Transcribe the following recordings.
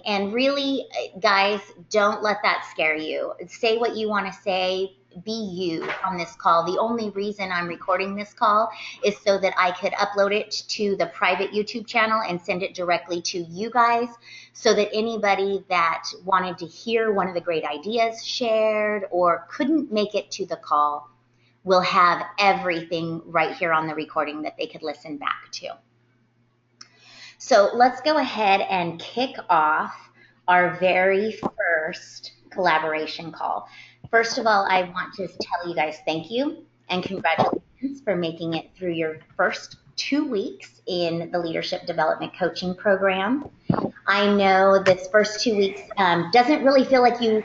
And really, guys, don't let that scare you. Say what you want to say. Be you on this call. The only reason I'm recording this call is so that I could upload it to the private YouTube channel and send it directly to you guys, so that anybody that wanted to hear one of the great ideas shared or couldn't make it to the call will have everything right here on the recording that they could listen back to. So let's go ahead and kick off our very first collaboration call. First of all, I want to tell you guys thank you and congratulations for making it through your first 2 weeks in the Leadership Development Coaching Program. I know this first 2 weeks doesn't really feel like you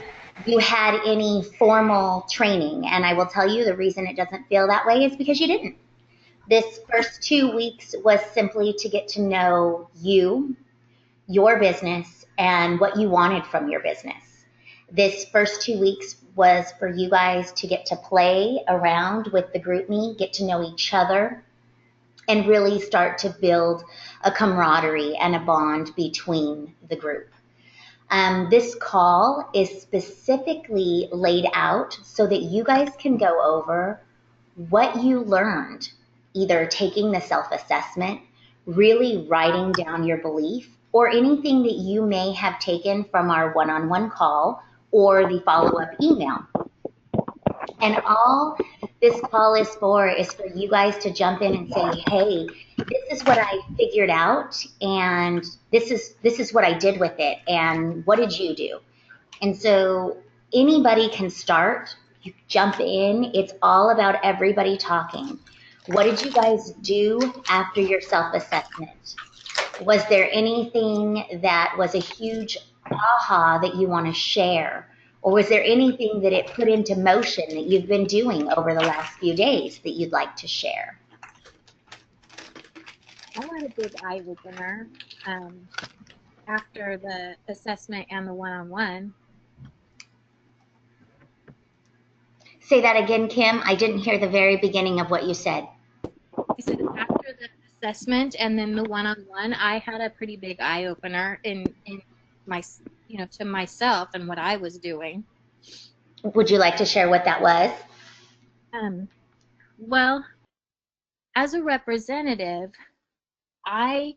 had any formal training, and I will tell you the reason it doesn't feel that way is because you didn't. This first 2 weeks was simply to get to know you, your business, and what you wanted from your business. This first 2 weeks was for you guys to get to play around with the GroupMe, get to know each other, and really start to build a camaraderie and a bond between the group. This call is specifically laid out so that you guys can go over what you learned, either taking the self-assessment, really writing down your belief, or anything that you may have taken from our one-on-one call or the follow-up email. And all this call is for you guys to jump in and say, hey, this is what I figured out, and this is what I did with it, and what did you do? And so anybody can start. You jump in. It's all about everybody talking. What did you guys do after your self-assessment? Was there anything that was a huge aha that you want to share? Or was there anything that it put into motion that you've been doing over the last few days that you'd like to share? I had a big eye opener after the assessment and the one-on-one. Say that again, Kim. I didn't hear the very beginning of what you said. I said after the assessment and then the one-on-one, I had a pretty big eye opener in my, to myself and what I was doing. Would you like to share what that was? Well, as a representative, I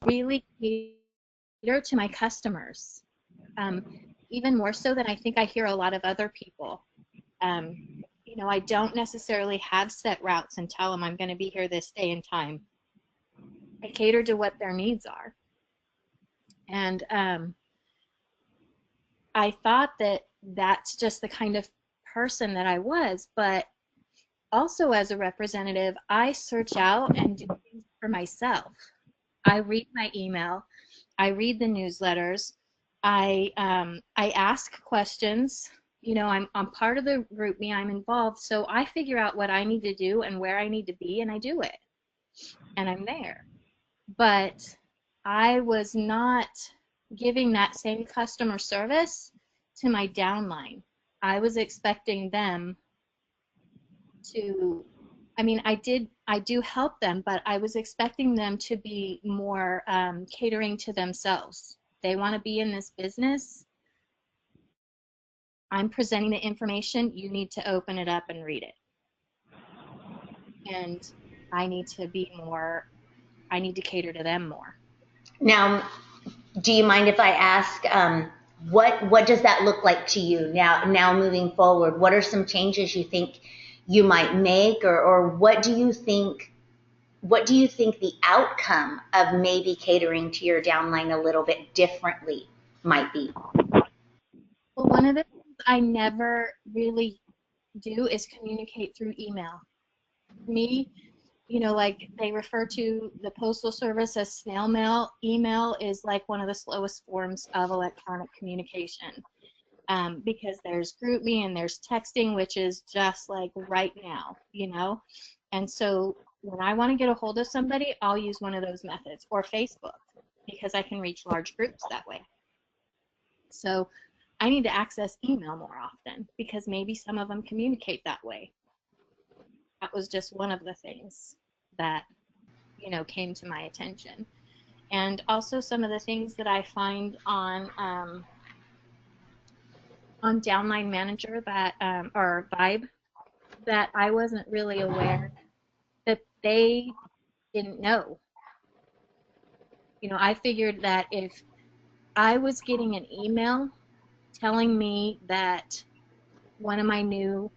really cater to my customers, even more so than I think I hear a lot of other people. I don't necessarily have set routes and tell them I'm going to be here this day and time. I cater to what their needs are. And I thought that that's just the kind of person that I was, but also as a representative, I search out and do things for myself. I read my email, I read the newsletters, I ask questions. I'm part of the GroupMe, I'm involved, so I figure out what I need to do and where I need to be, and I do it, and I'm there. But I was not giving that same customer service to my downline. I was expecting them to, I do help them, but I was expecting them to be more catering to themselves. They want to be in this business. I'm presenting the information. You need to open it up and read it. And I need to be more, I need to cater to them more. Now, do you mind if I ask, what does that look like to you now moving forward? What are some changes you think you might make, or what do you think the outcome of maybe catering to your downline a little bit differently might be? Well, one of the things I never really do is communicate through email. Me, like they refer to the Postal Service as snail mail. Email is like one of the slowest forms of electronic communication, because there's GroupMe and there's texting, which is just like right now, And so when I want to get a hold of somebody, I'll use one of those methods, or Facebook, because I can reach large groups that way. So I need to access email more often because maybe some of them communicate that way. That was just one of the things that, came to my attention. And also some of the things that I find on Downline Manager that or Vibe that I wasn't really aware that they didn't know. You know, I figured that if I was getting an email telling me that one of my new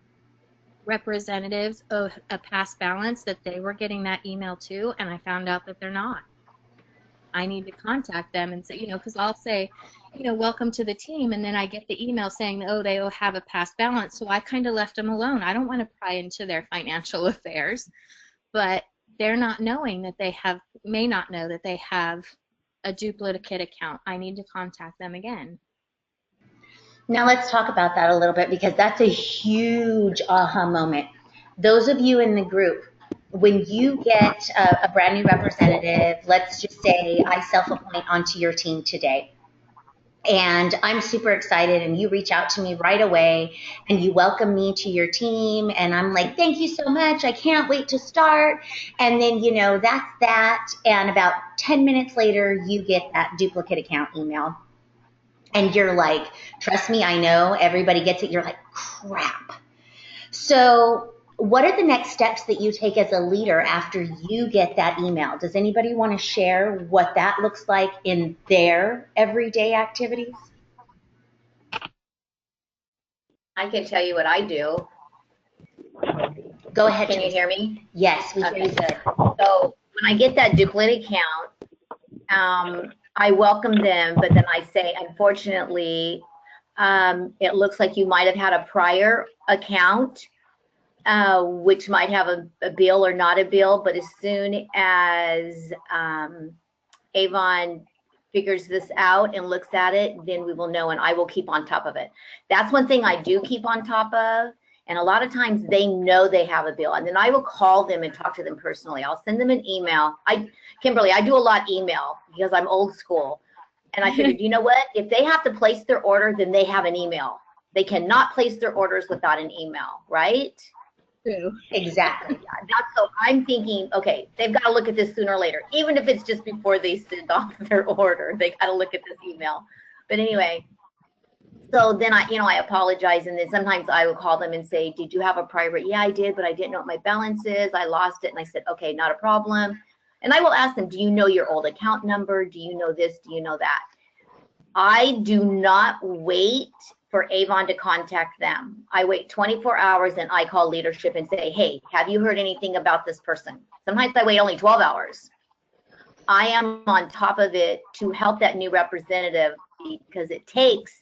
representatives of a past balance, that they were getting that email too, and I found out that they're not. I need to contact them and say, you know, because I'll say, you know, welcome to the team, and then I get the email saying, oh, they have a past balance. So I kind of left them alone. I don't want to pry into their financial affairs, but they're not knowing that they have, may not know that they have a duplicate account. I need to contact them again. Now let's talk about that a little bit because that's a huge aha moment. Those of you in the group, when you get a brand new representative, let's just say I self-appoint onto your team today, and I'm super excited, and you reach out to me right away and you welcome me to your team, and I'm like, thank you so much, I can't wait to start. And then, you know, that's that, and about 10 minutes later you get that duplicate account email, and you're like, trust me, I know, everybody gets it. You're like, crap. So what are the next steps that you take as a leader after you get that email? Does anybody want to share what that looks like in their everyday activities? I can tell you what I do. Go ahead. Can you hear me? Yes, we hear you good. So when I get that duplicate account, I welcome them, but then I say, unfortunately, it looks like you might have had a prior account, which might have a bill or not a bill, but as soon as Avon figures this out and looks at it, then we will know, and I will keep on top of it. That's one thing I do keep on top of. And a lot of times they know they have a bill, and then I will call them and talk to them personally. I'll send them an email. Kimberly, I do a lot email because I'm old school. And I figured, you know what? If they have to place their order, then they have an email. They cannot place their orders without an email, right? True. Exactly. So I'm thinking, okay, they've got to look at this sooner or later, even if it's just before they send off their order. They got to look at this email. But anyway, so then I apologize, and then sometimes I will call them and say, did you have a private? Yeah, I did, but I didn't know what my balance is. I lost it. And I said, okay, not a problem. And I will ask them, do you know your old account number? Do you know this? Do you know that? I do not wait for Avon to contact them. I wait 24 hours and I call leadership and say, hey, have you heard anything about this person? Sometimes I wait only 12 hours. I am on top of it to help that new representative because it takes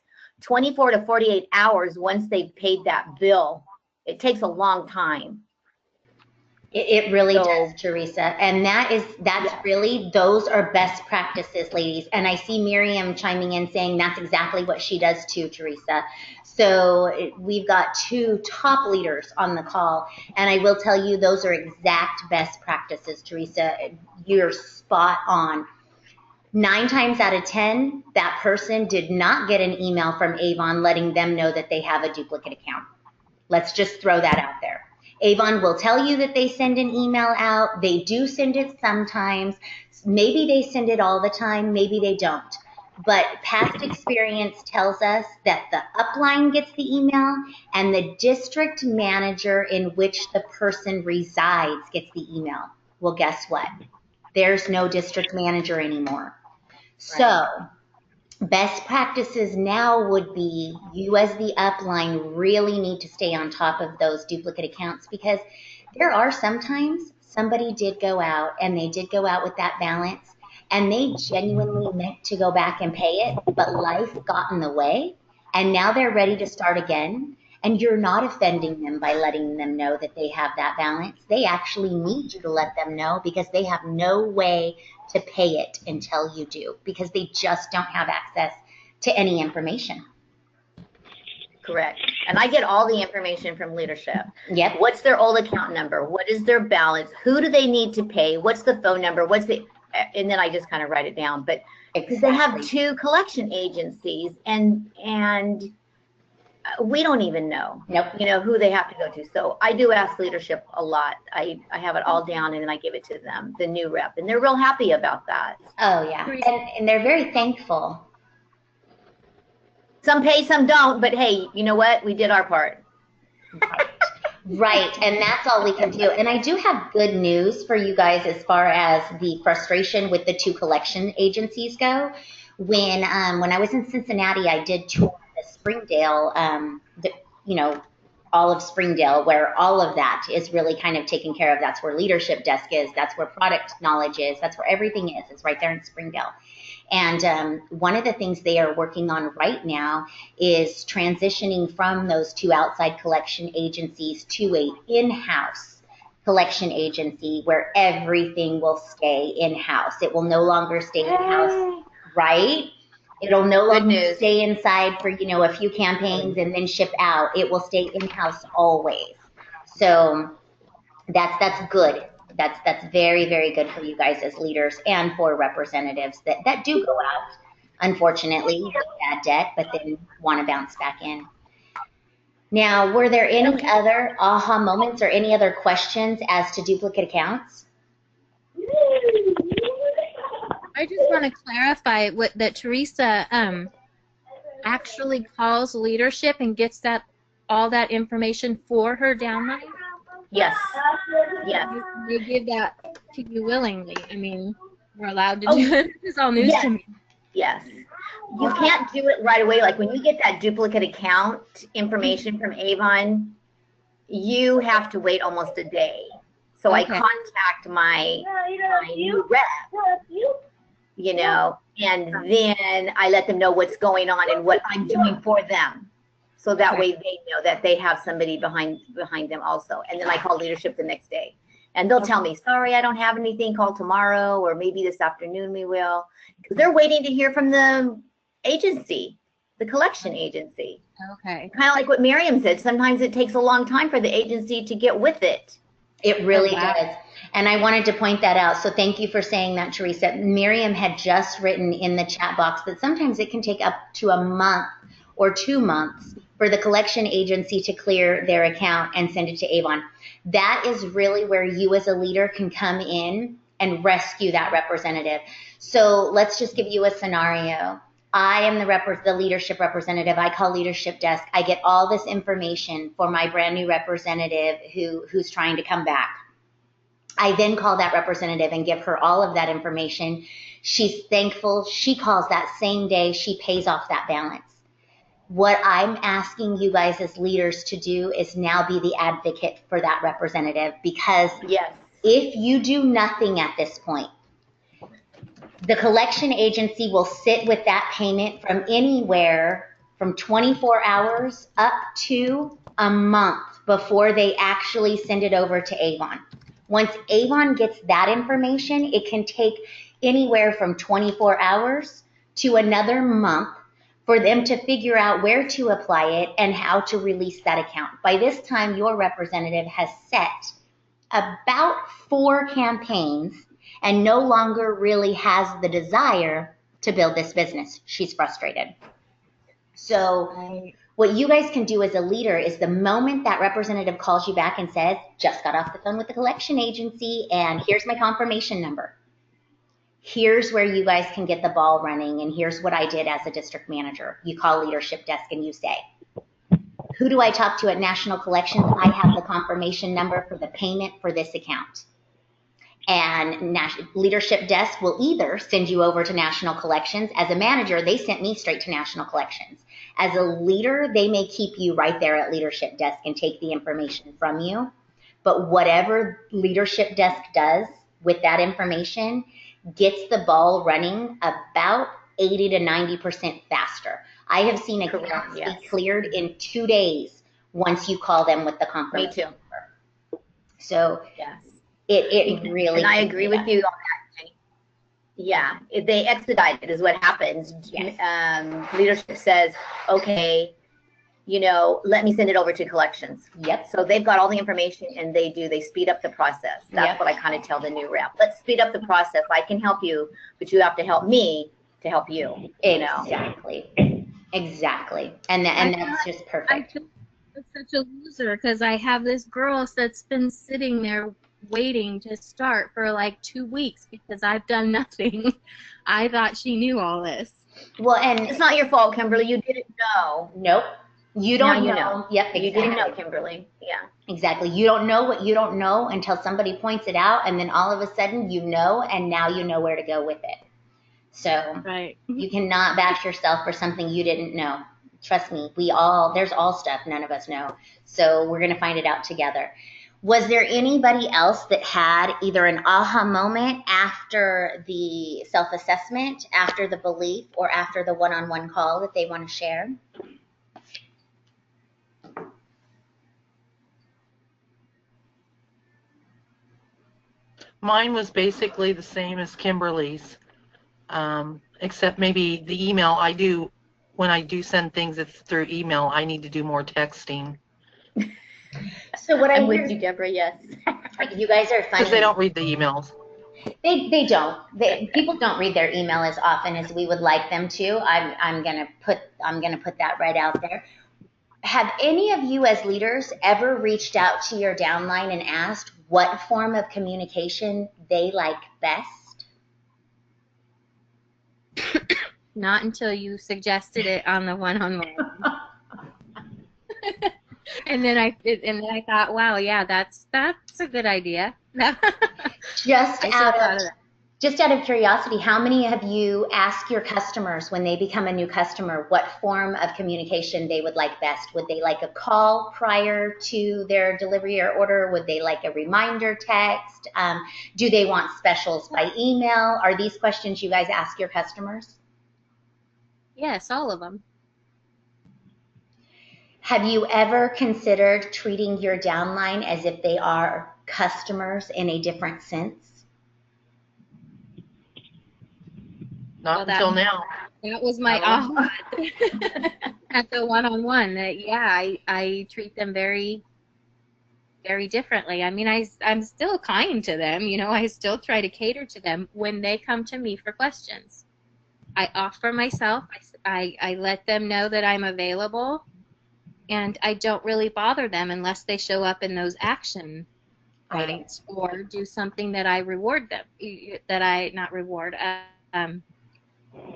24 to 48 hours once they've paid that bill. It takes a long time. It really does, Teresa. And that's Yeah. really, those are best practices, ladies. And I see Miriam chiming in saying that's exactly what she does too, Teresa. So we've got two top leaders on the call. And I will tell you, those are exact best practices, Teresa. You're spot on. 9 times out of 10, that person did not get an email from Avon letting them know that they have a duplicate account. Let's just throw that out there. Avon will tell you that they send an email out. They do send it sometimes. Maybe they send it all the time. Maybe they don't. But past experience tells us that the upline gets the email and the district manager in which the person resides gets the email. Well, guess what? There's no district manager anymore. So best practices now would be you as the upline really need to stay on top of those duplicate accounts, because there are sometimes somebody did go out and they did go out with that balance and they genuinely meant to go back and pay it, but life got in the way and now they're ready to start again. And you're not offending them by letting them know that they have that balance. They actually need you to let them know because they have no way to pay it until you do, because they just don't have access to any information. Correct. And I get all the information from leadership. Yep. What's their old account number? What is their balance? Who do they need to pay? What's the phone number? And then I just kind of write it down. But because they have 2 collection agencies, and we don't even know, Nope. you know, who they have to go to. So I do ask leadership a lot. I have it all down and then I give it to them, the new rep, and they're real happy about that. Oh yeah, and they're very thankful. Some pay, some don't, but hey, you know what? We did our part. Right, and that's all we can do. And I do have good news for you guys as far as the frustration with the two collection agencies go. When I was in Cincinnati, I did tour the Springdale, you know, all of Springdale, where all of that is really kind of taken care of. That's where leadership desk is. That's where product knowledge is. That's where everything is. It's right there in Springdale. And one of the things they are working on right now is transitioning from those two outside collection agencies to a in-house collection agency where everything will stay in-house. It will no longer stay in-house, right? It'll no longer stay inside for, you know, a few campaigns and then ship out. It will stay in-house always. So that's good. That's very, very good for you guys as leaders and for representatives that do go out, unfortunately, with bad debt, but then want to bounce back in. Now, were there any other aha moments or any other questions as to duplicate accounts? I just want to clarify that Teresa actually calls leadership and gets all that information for her downline. Yes. Yes. They give that to you willingly. I mean, we're allowed to do it. It's all news to me. Yes. You can't do it right away. Like when you get that duplicate account information from Avon, you have to wait almost a day. So I contact my new rep, you know, and then I let them know what's going on and what I'm doing for them. So that way they know that they have somebody behind them also. And then I call leadership the next day. And they'll tell me, sorry, I don't have anything, call tomorrow, or maybe this afternoon we will. Because they're waiting to hear from the agency, the collection agency. Okay. Kind of like what Miriam said, sometimes it takes a long time for the agency to get with it. It really does. And I wanted to point that out. So thank you for saying that, Teresa. Miriam had just written in the chat box that sometimes it can take up to a month or 2 months for the collection agency to clear their account and send it to Avon. That is really where you as a leader can come in and rescue that representative. So let's just give you a scenario. I am the leadership representative. I call leadership desk. I get all this information for my brand new representative who's trying to come back. I then call that representative and give her all of that information. She's thankful. She calls that same day. She pays off that balance. What I'm asking you guys as leaders to do is now be the advocate for that representative, because if you do nothing at this point, the collection agency will sit with that payment from anywhere from 24 hours up to a month before they actually send it over to Avon. Once Avon gets that information, it can take anywhere from 24 hours to another month for them to figure out where to apply it and how to release that account. By this time, your representative has set about 4 campaigns and no longer really has the desire to build this business. She's frustrated. So what you guys can do as a leader is the moment that representative calls you back and says, just got off the phone with the collection agency and here's my confirmation number. Here's where you guys can get the ball running, and here's what I did as a district manager. You call leadership desk and you say, who do I talk to at National Collections? I have the confirmation number for the payment for this account. And leadership desk will either send you over to National Collections. As a manager, they sent me straight to National Collections. As a leader, they may keep you right there at leadership desk and take the information from you. But whatever leadership desk does with that information gets the ball running about 80 to 90% faster. I have seen accounts be cleared in 2 days once you call them with the confirmation number. So it really. And I agree with you on that, Jenny. Yeah, if they expedite it is what happens. Yes. Leadership says, okay, you know, let me send it over to collections. Yep. So they've got all the information and they speed up the process. That's what I kind of tell the new rep. Let's speed up the process. I can help you, but you have to help me to help you. Exactly. Exactly. And that's just I perfect. feel like such a loser because I have this girl that's been sitting there waiting to start for like 2 weeks because I've done nothing. I thought she knew all this. Well, and It's not your fault, Kimberly. You didn't know. nope, you Now don't you know. know. Yep, You didn't know, exactly. Kimberly. Yeah. Exactly. You don't know what you don't know until somebody points it out, and then all of a sudden you know, and now you know where to go with it. So Right. you cannot bash yourself for something you didn't know. Trust me, there's all stuff none of us know. So we're going to find it out together. Was there anybody else that had either an aha moment after the self-assessment, after the belief, or after the one-on-one call that they want to share? Mine was basically the same as Kimberly's, except maybe the email when I do send things, it's through email. I need to do more texting. So what I'm with you, Deborah, yes. you guys are funny. Because they don't read the emails. They don't. People don't read their email as often as we would like them to. I'm gonna put that right out there. Have any of you as leaders ever reached out to your downline and asked what form of communication they like best? Not until you suggested it on the one-on-one. And then I thought, wow, yeah, that's a good idea. Just I should have thought of that. Just out of curiosity, how many of you ask your customers when they become a new customer what form of communication they would like best? Would they like a call prior to their delivery or order? Would they like a reminder text? Do they want specials by email? Are these questions you guys ask your customers? Yes, all of them. Have you ever considered treating your downline as if they are customers in a different sense? Not until now. That was my aha at the one-on-one. That I treat them very, very differently. I mean, I'm still kind to them. I still try to cater to them when they come to me for questions. I offer myself. I let them know that I'm available, and I don't really bother them unless they show up in those action points or do something that I reward them. That I not reward.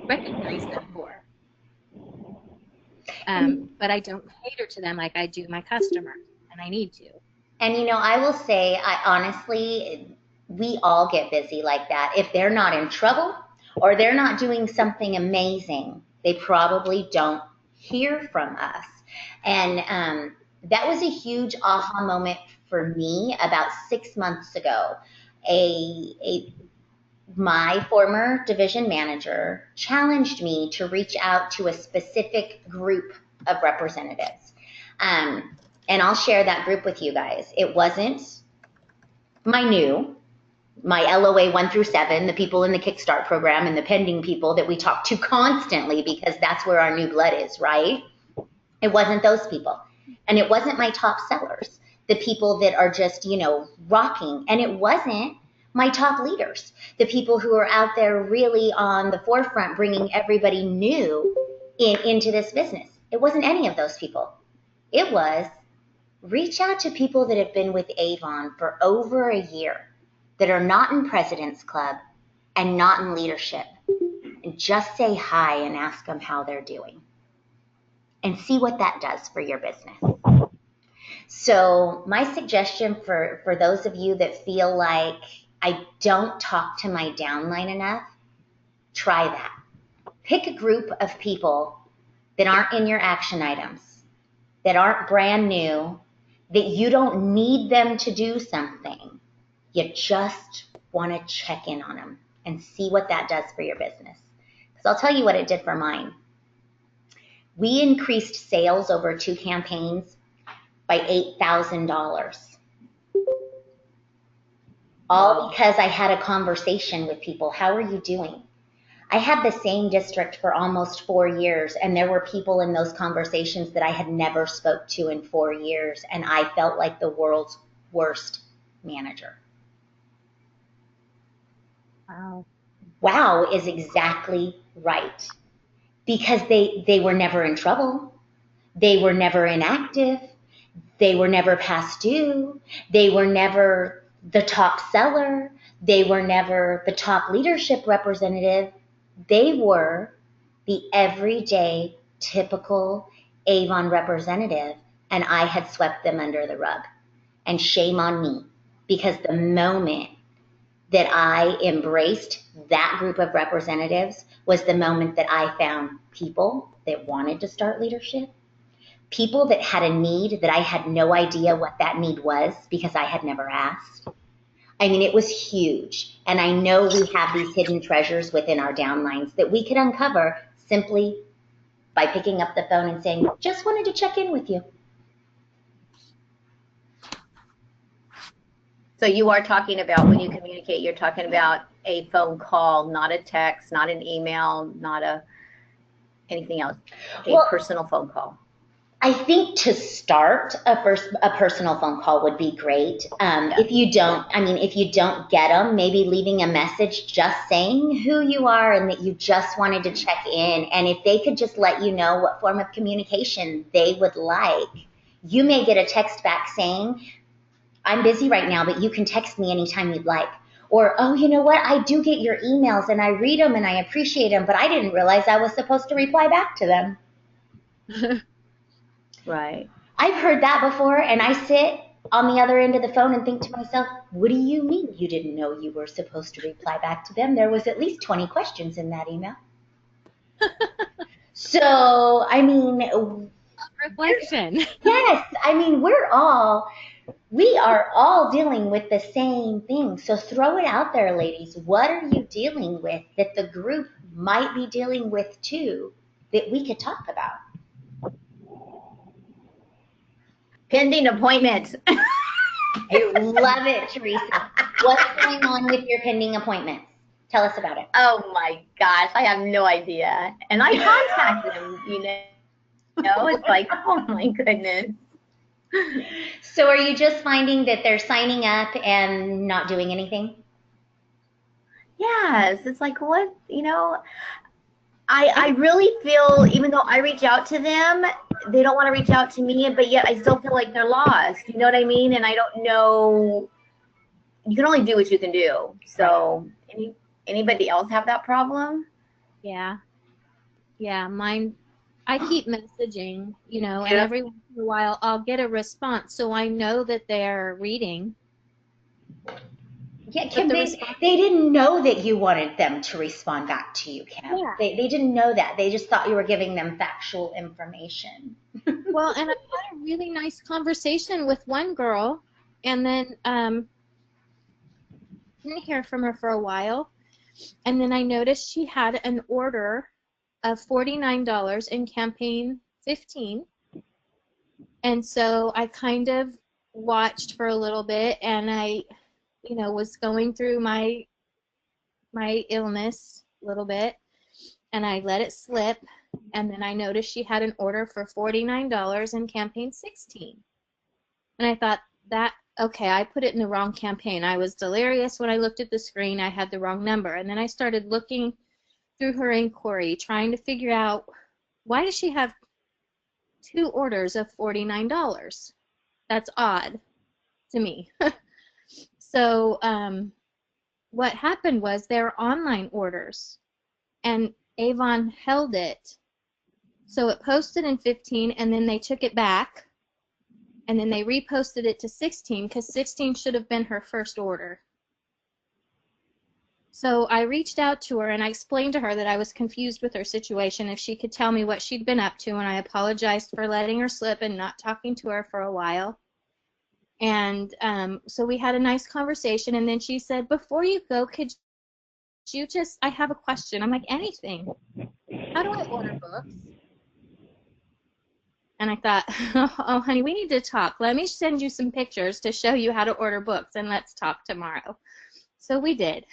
Recognize them for. But I don't cater to them like I do my customer, and I need to. And I will say, honestly, we all get busy like that. If they're not in trouble or they're not doing something amazing, they probably don't hear from us. And that was a huge aha moment for me about 6 months ago. My former division manager challenged me to reach out to a specific group of representatives. And I'll share that group with you guys. It wasn't my LOA 1 through 7, the people in the Kickstart program and the pending people that we talk to constantly because that's where our new blood is, right? It wasn't those people. And it wasn't my top sellers, the people that are just, rocking. And it wasn't my top leaders, the people who are out there really on the forefront bringing everybody new into this business. It wasn't any of those people. It was reach out to people that have been with Avon for over a year, that are not in President's Club and not in leadership, and just say hi and ask them how they're doing and see what that does for your business. So my suggestion for those of you that feel like I don't talk to my downline enough, try that. Pick a group of people that aren't in your action items, that aren't brand new, that you don't need them to do something. You just want to check in on them and see what that does for your business. Because I'll tell you what it did for mine. We increased sales over 2 campaigns by $8,000. All because I had a conversation with people. How are you doing? I had the same district for almost 4 years, and there were people in those conversations that I had never spoke to in 4 years, and I felt like the world's worst manager. Wow. Wow is exactly right. because they were never in trouble. They were never inactive. They were never past due. They were never the top seller. They were never the top leadership representative. They were the everyday, typical Avon representative, and I had swept them under the rug. And shame on me, because the moment that I embraced that group of representatives was the moment that I found people that wanted to start leadership, people that had a need that I had no idea what that need was because I had never asked. I mean, it was huge. And I know we have these hidden treasures within our downlines that we could uncover simply by picking up the phone and saying, just wanted to check in with you. So you are talking about, when you communicate, you're talking about a phone call, not a text, not an email, not anything else, a personal phone call. I think to start a personal phone call would be great. If you don't get them, maybe leaving a message just saying who you are and that you just wanted to check in. And if they could just let you know what form of communication they would like, you may get a text back saying, I'm busy right now, but you can text me anytime you'd like. Or, oh, you know what? I do get your emails and I read them and I appreciate them, but I didn't realize I was supposed to reply back to them. Right. I've heard that before, and I sit on the other end of the phone and think to myself, what do you mean you didn't know you were supposed to reply back to them? There was at least 20 questions in that email. So, I mean, reflection. Yes, I mean, we are all dealing with the same thing. So throw it out there, ladies. What are you dealing with that the group might be dealing with too that we could talk about? Pending appointments. I love it, Teresa. What's going on with your pending appointments? Tell us about it. Oh my gosh, I have no idea. And I contacted them, it's like, oh my goodness. So are you just finding that they're signing up and not doing anything? Yes, it's like, what, I really feel, even though I reach out to them, they don't want to reach out to me, but yet I still feel like they're lost. You know what I mean? And I don't know. You can only do what you can do. So, anybody else have that problem? Yeah. Yeah, mine. I keep messaging, and Yeah. every once in a while I'll get a response, so I know that they're reading. Yeah, Kim, they didn't know that you wanted them to respond back to you, Kim. Yeah. They didn't know that. They just thought you were giving them factual information. Well, and I had a really nice conversation with one girl, and then didn't hear from her for a while, and then I noticed she had an order of $49 in campaign 15, and so I kind of watched for a little bit, and I was going through my illness a little bit, and I let it slip, and then I noticed she had an order for $49 in campaign 16. And I thought, okay, I put it in the wrong campaign. I was delirious when I looked at the screen. I had the wrong number. And then I started looking through her inquiry, trying to figure out, why does she have 2 orders of $49? That's odd to me. So what happened was they're online orders, and Avon held it. So it posted in 15, and then they took it back, and then they reposted it to 16 because 16 should have been her first order. So I reached out to her and I explained to her that I was confused with her situation, if she could tell me what she'd been up to, and I apologized for letting her slip and not talking to her for a while. And so we had a nice conversation, and then she said, before you go, could you just, I have a question. I'm like, anything. How do I order books? And I thought, oh, honey, we need to talk. Let me send you some pictures to show you how to order books, and let's talk tomorrow. So we did.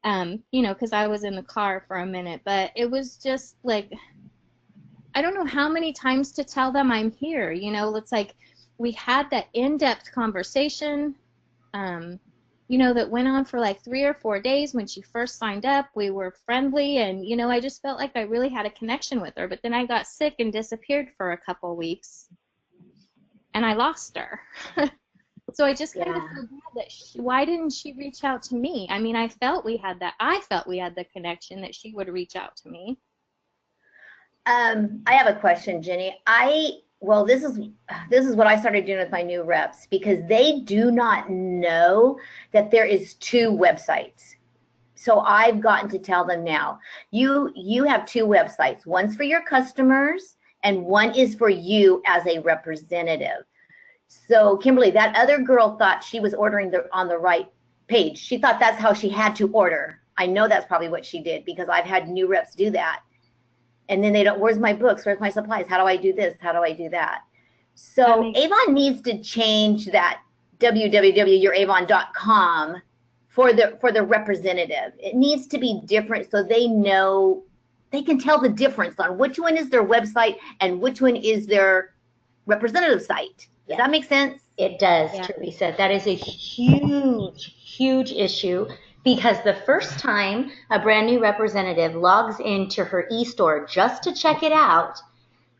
Because I was in the car for a minute, but it was just like, I don't know how many times to tell them I'm here. It's like we had that in-depth conversation. that went on for like 3 or 4 days. When she first signed up, we were friendly, and I just felt like I really had a connection with her. But then I got sick and disappeared for a couple of weeks, and I lost her. So I just kind of Yeah. feel bad that why didn't she reach out to me? I mean, I felt we had the connection, that she would reach out to me. I have a question, Jenny. Well, this is what I started doing with my new reps, because they do not know that there is two websites. So I've gotten to tell them now, you have two websites. One's for your customers and one is for you as a representative. So Kimberly, that other girl thought she was ordering on the right page. She thought that's how she had to order. I know that's probably what she did, because I've had new reps do that. And then they don't, where's my books? Where's my supplies? How do I do this? How do I do that? So Avon needs to change that www.youravon.com for the representative. It needs to be different, so they know, they can tell the difference on which one is their website and which one is their representative site. Does that make sense? It does, Yeah. Teresa. That is a huge, huge issue, because the first time a brand new representative logs into her e-store just to check it out,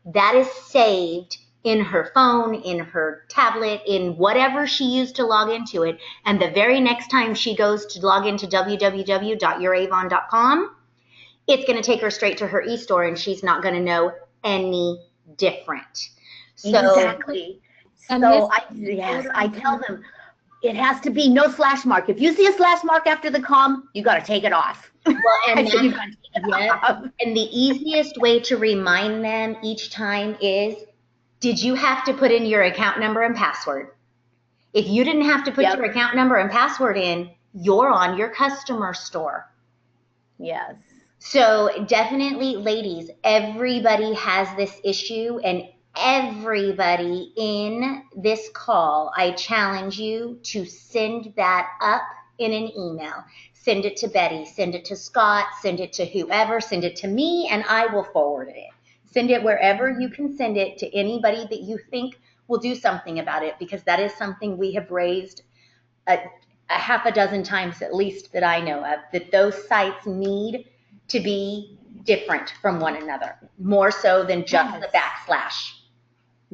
that is saved in her phone, in her tablet, in whatever she used to log into it. And the very next time she goes to log into www.youravon.com, it's going to take her straight to her e-store, and she's not going to know any different. So, exactly. So I tell them it has to be no slash mark. If you see a slash mark after the com, you got to take it off. Well, and and the easiest way to remind them each time is, did you have to put in your account number and password? If you didn't have to put your account number and password in, you're on your customer store. Yes. So definitely, ladies, everybody has this issue, and everybody in this call, I challenge you to send that up in an email. Send it to Betty, send it to Scott, send it to whoever, send it to me, and I will forward it. Send it wherever you can send it, to anybody that you think will do something about it, because that is something we have raised a half a dozen times at least that I know of, that those sites need to be different from one another, more so than just the backslash.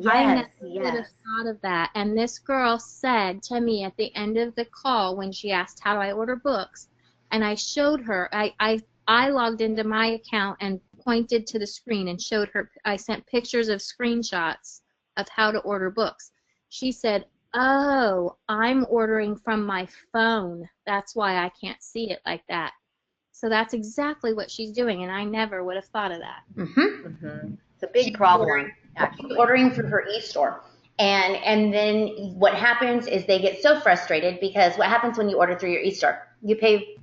I never would have thought of that. And this girl said to me at the end of the call, when she asked, how do I order books? And I showed her, I logged into my account and pointed to the screen and showed her, I sent pictures of screenshots of how to order books. She said, oh, I'm ordering from my phone. That's why I can't see it like that. So that's exactly what she's doing, and I never would have thought of that. It's a big problem, actually. Ordering through her e-store. And then what happens is they get so frustrated, because what happens when you order through your e-store? You pay,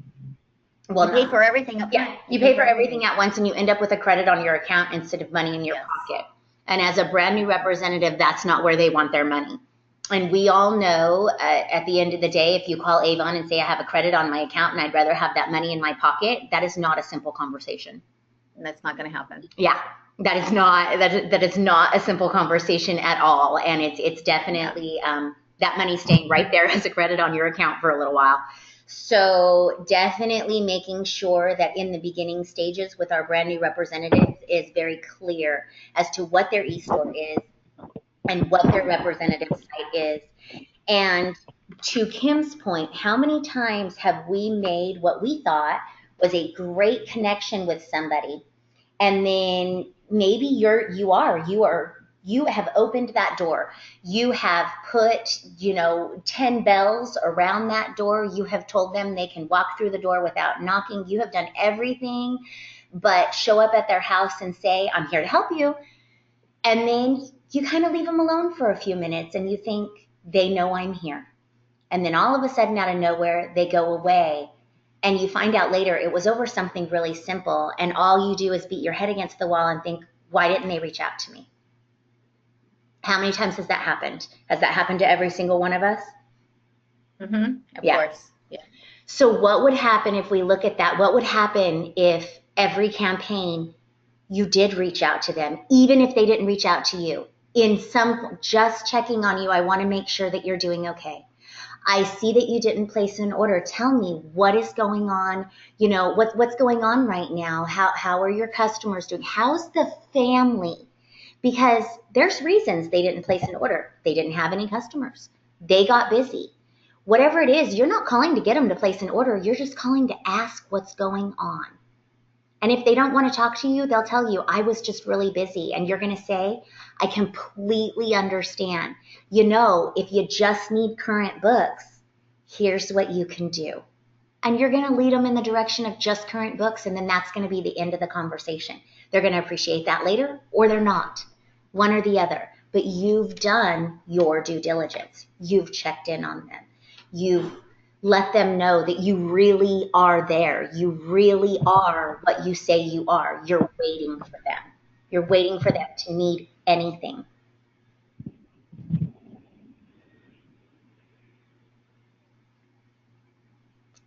well, you pay for everything at once. Yeah, you pay for everything at once, and you end up with a credit on your account instead of money in your pocket. And as a brand new representative, that's not where they want their money. And we all know at the end of the day, if you call Avon and say, I have a credit on my account and I'd rather have that money in my pocket, that is not a simple conversation. And that's not going to happen. Yeah, that is not a simple conversation at all. And it's definitely that money staying right there as a credit on your account for a little while. So definitely making sure that in the beginning stages with our brand new representatives is very clear as to what their e-store is and what their representative site is. And to Kim's point, how many times have we made what we thought was a great connection with somebody, and then maybe you have opened that door. You have put, 10 bells around that door. You have told them they can walk through the door without knocking. You have done everything but show up at their house and say, I'm here to help you. And then you kind of leave them alone for a few minutes, and you think, they know I'm here. And then all of a sudden, out of nowhere, they go away. And you find out later it was over something really simple, and all you do is beat your head against the wall and think, why didn't they reach out to me? How many times has that happened? Has that happened to every single one of us? Of course. Yeah. So what would happen if we look at that? What would happen if every campaign you did reach out to them, even if they didn't reach out to you? In some, just checking on you, I want to make sure that you're doing okay. I see that you didn't place an order. Tell me what is going on. You know, what's going on right now? How are your customers doing? How's the family? Because there's reasons they didn't place an order. They didn't have any customers. They got busy. Whatever it is, you're not calling to get them to place an order. You're just calling to ask what's going on. And if they don't want to talk to you, they'll tell you, I was just really busy. And you're going to say, I completely understand. You know, if you just need current books, here's what you can do. And you're going to lead them in the direction of just current books. And then that's going to be the end of the conversation. They're going to appreciate that later, or they're not. One or the other. But you've done your due diligence. You've checked in on them. You've let them know that you really are there. You really are what you say you are. You're waiting for them. You're waiting for them to need anything.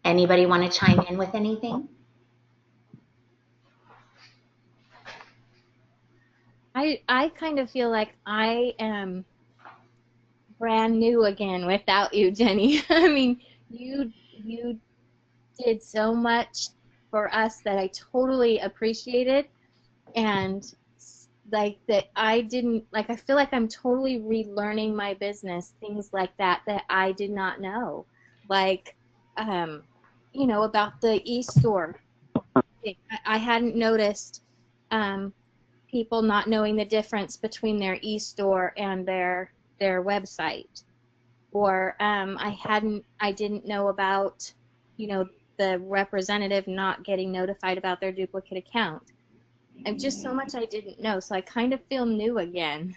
Anybody want to chime in with anything? I kind of feel like I am brand new again without you, Jenny. I mean, you did so much for us that I totally appreciated, and like that I didn't like. I feel like I'm totally relearning my business, things like that I did not know, like you know, about the e-store. I hadn't noticed people not knowing the difference between their e-store and their website, or I didn't know about, you know, the representative not getting notified about their duplicate account. And just so much I didn't know, so I kind of feel new again.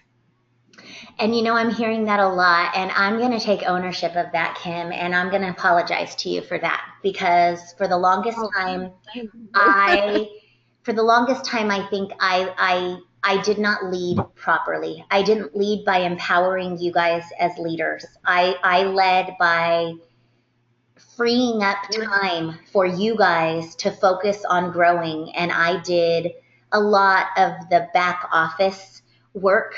And you know, I'm hearing that a lot, and I'm going to take ownership of that, Kim, and I'm going to apologize to you for that, because for the longest time, I think I did not lead properly. I didn't lead by empowering you guys as leaders. I led by freeing up time for you guys to focus on growing, and I did a lot of the back office work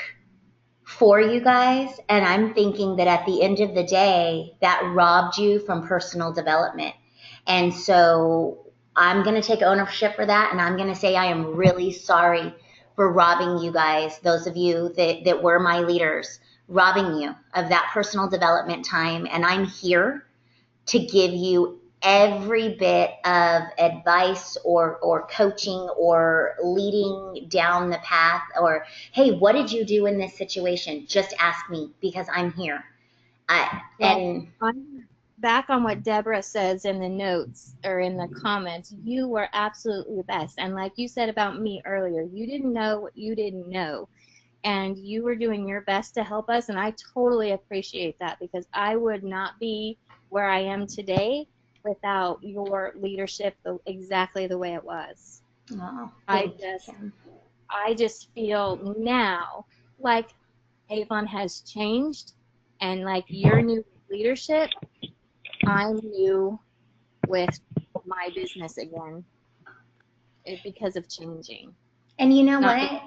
for you guys. And I'm thinking that at the end of the day, that robbed you from personal development. And so I'm going to take ownership for that. And I'm going to say I am really sorry for robbing you guys, those of you that were my leaders, robbing you of that personal development time. And I'm here to give you every bit of advice or coaching or leading down the path, or, hey, what did you do in this situation? Just ask me, because I'm here. And I'm back on what Deborah says in the notes or in the comments. You were absolutely the best. And like you said about me earlier, you didn't know what you didn't know. And you were doing your best to help us. And I totally appreciate that, because I would not be where I am today without your leadership exactly the way it was. oh, I just feel now like Avon has changed, and like your new leadership, I'm new with my business again because of changing. and you know what?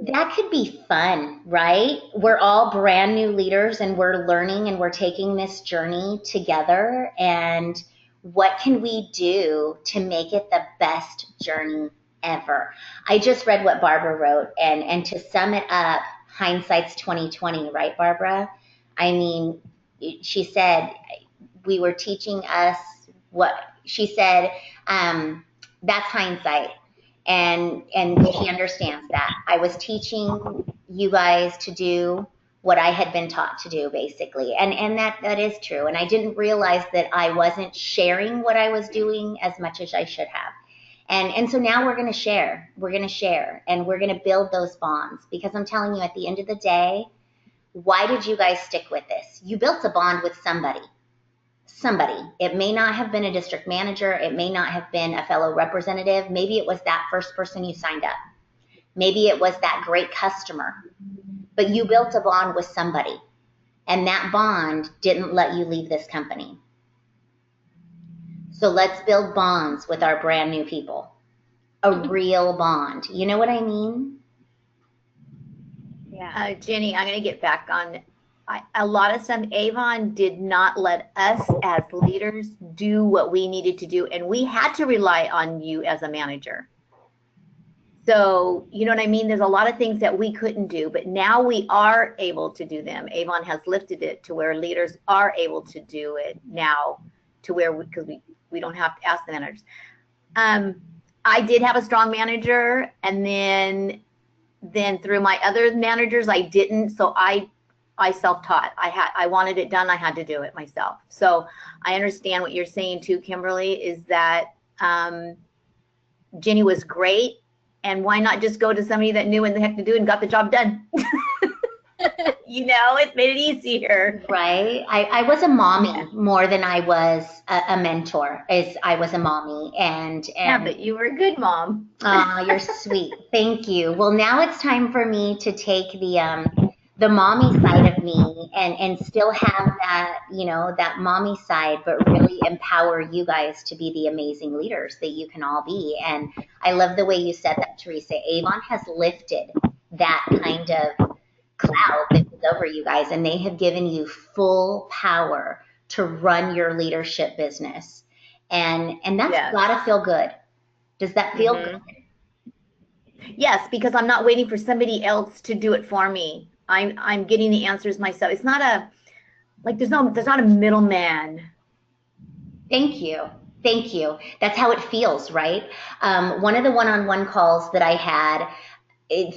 That could be fun, right? We're all brand new leaders, and we're learning, and we're taking this journey together. And what can we do to make it the best journey ever? I just read what Barbara wrote, and to sum it up, hindsight's 2020, right, Barbara? I mean, she said we were teaching us what she said. That's hindsight. And she understands that. I was teaching you guys to do what I had been taught to do, basically. And that is true. And I didn't realize that I wasn't sharing what I was doing as much as I should have. And so now we're going to share. We're going to share, and we're going to build those bonds, because I'm telling you, at the end of the day, why did you guys stick with this? You built a bond with somebody. It may not have been a district manager. It may not have been a fellow representative. Maybe it was that first person you signed up. Maybe it was that great customer. But you built a bond with somebody, and that bond didn't let you leave this company. So let's build bonds with our brand new people. A real bond. You know what I mean? Yeah. Jenny, I'm going to get back on a lot of stuff, Avon did not let us as leaders do what we needed to do, and we had to rely on you as a manager. So, you know what I mean? There's a lot of things that we couldn't do, but now we are able to do them. Avon has lifted it to where leaders are able to do it now, to where because we don't have to ask the managers. I did have a strong manager, and then through my other managers, I didn't. So I self-taught. I wanted it done. I had to do it myself. So I understand what you're saying too, Kimberly, is that Jenny was great, and why not just go to somebody that knew what the heck to do and got the job done? You know, it made it easier. Right. I was a mommy more than I was a mentor. As I was a mommy, and Yeah, but you were a good mom. oh, you're sweet. Thank you. Well, now it's time for me to take the mommy side of me and still have that, you know, that mommy side, but really empower you guys to be the amazing leaders that you can all be. And I love the way you said that, Teresa. Avon has lifted that kind of cloud that was over you guys, and they have given you full power to run your leadership business. And that's Yes. gotta feel good. Does that feel good? Yes, because I'm not waiting for somebody else to do it for me. I'm getting the answers myself. It's not a like there's not a middleman. Thank you. Thank you. That's how it feels, right? One of the one-on-one calls that I had,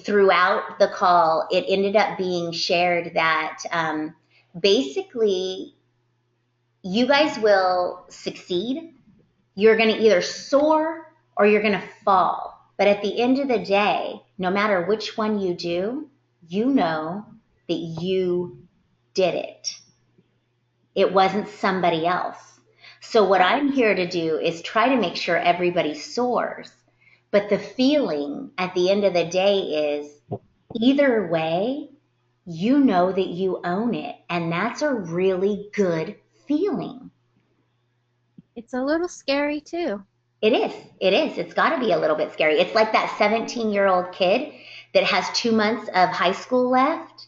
throughout the call, it ended up being shared that basically you guys will succeed. You're going to either soar or you're going to fall. But at the end of the day, no matter which one you do, you know that you did it. It wasn't somebody else. So what I'm here to do is try to make sure everybody soars. But the feeling at the end of the day is either way, you know that you own it. And that's a really good feeling. It's a little scary too. It is. It is. It's got to be a little bit scary. It's like that 17-year-old kid that has 2 months of high school left,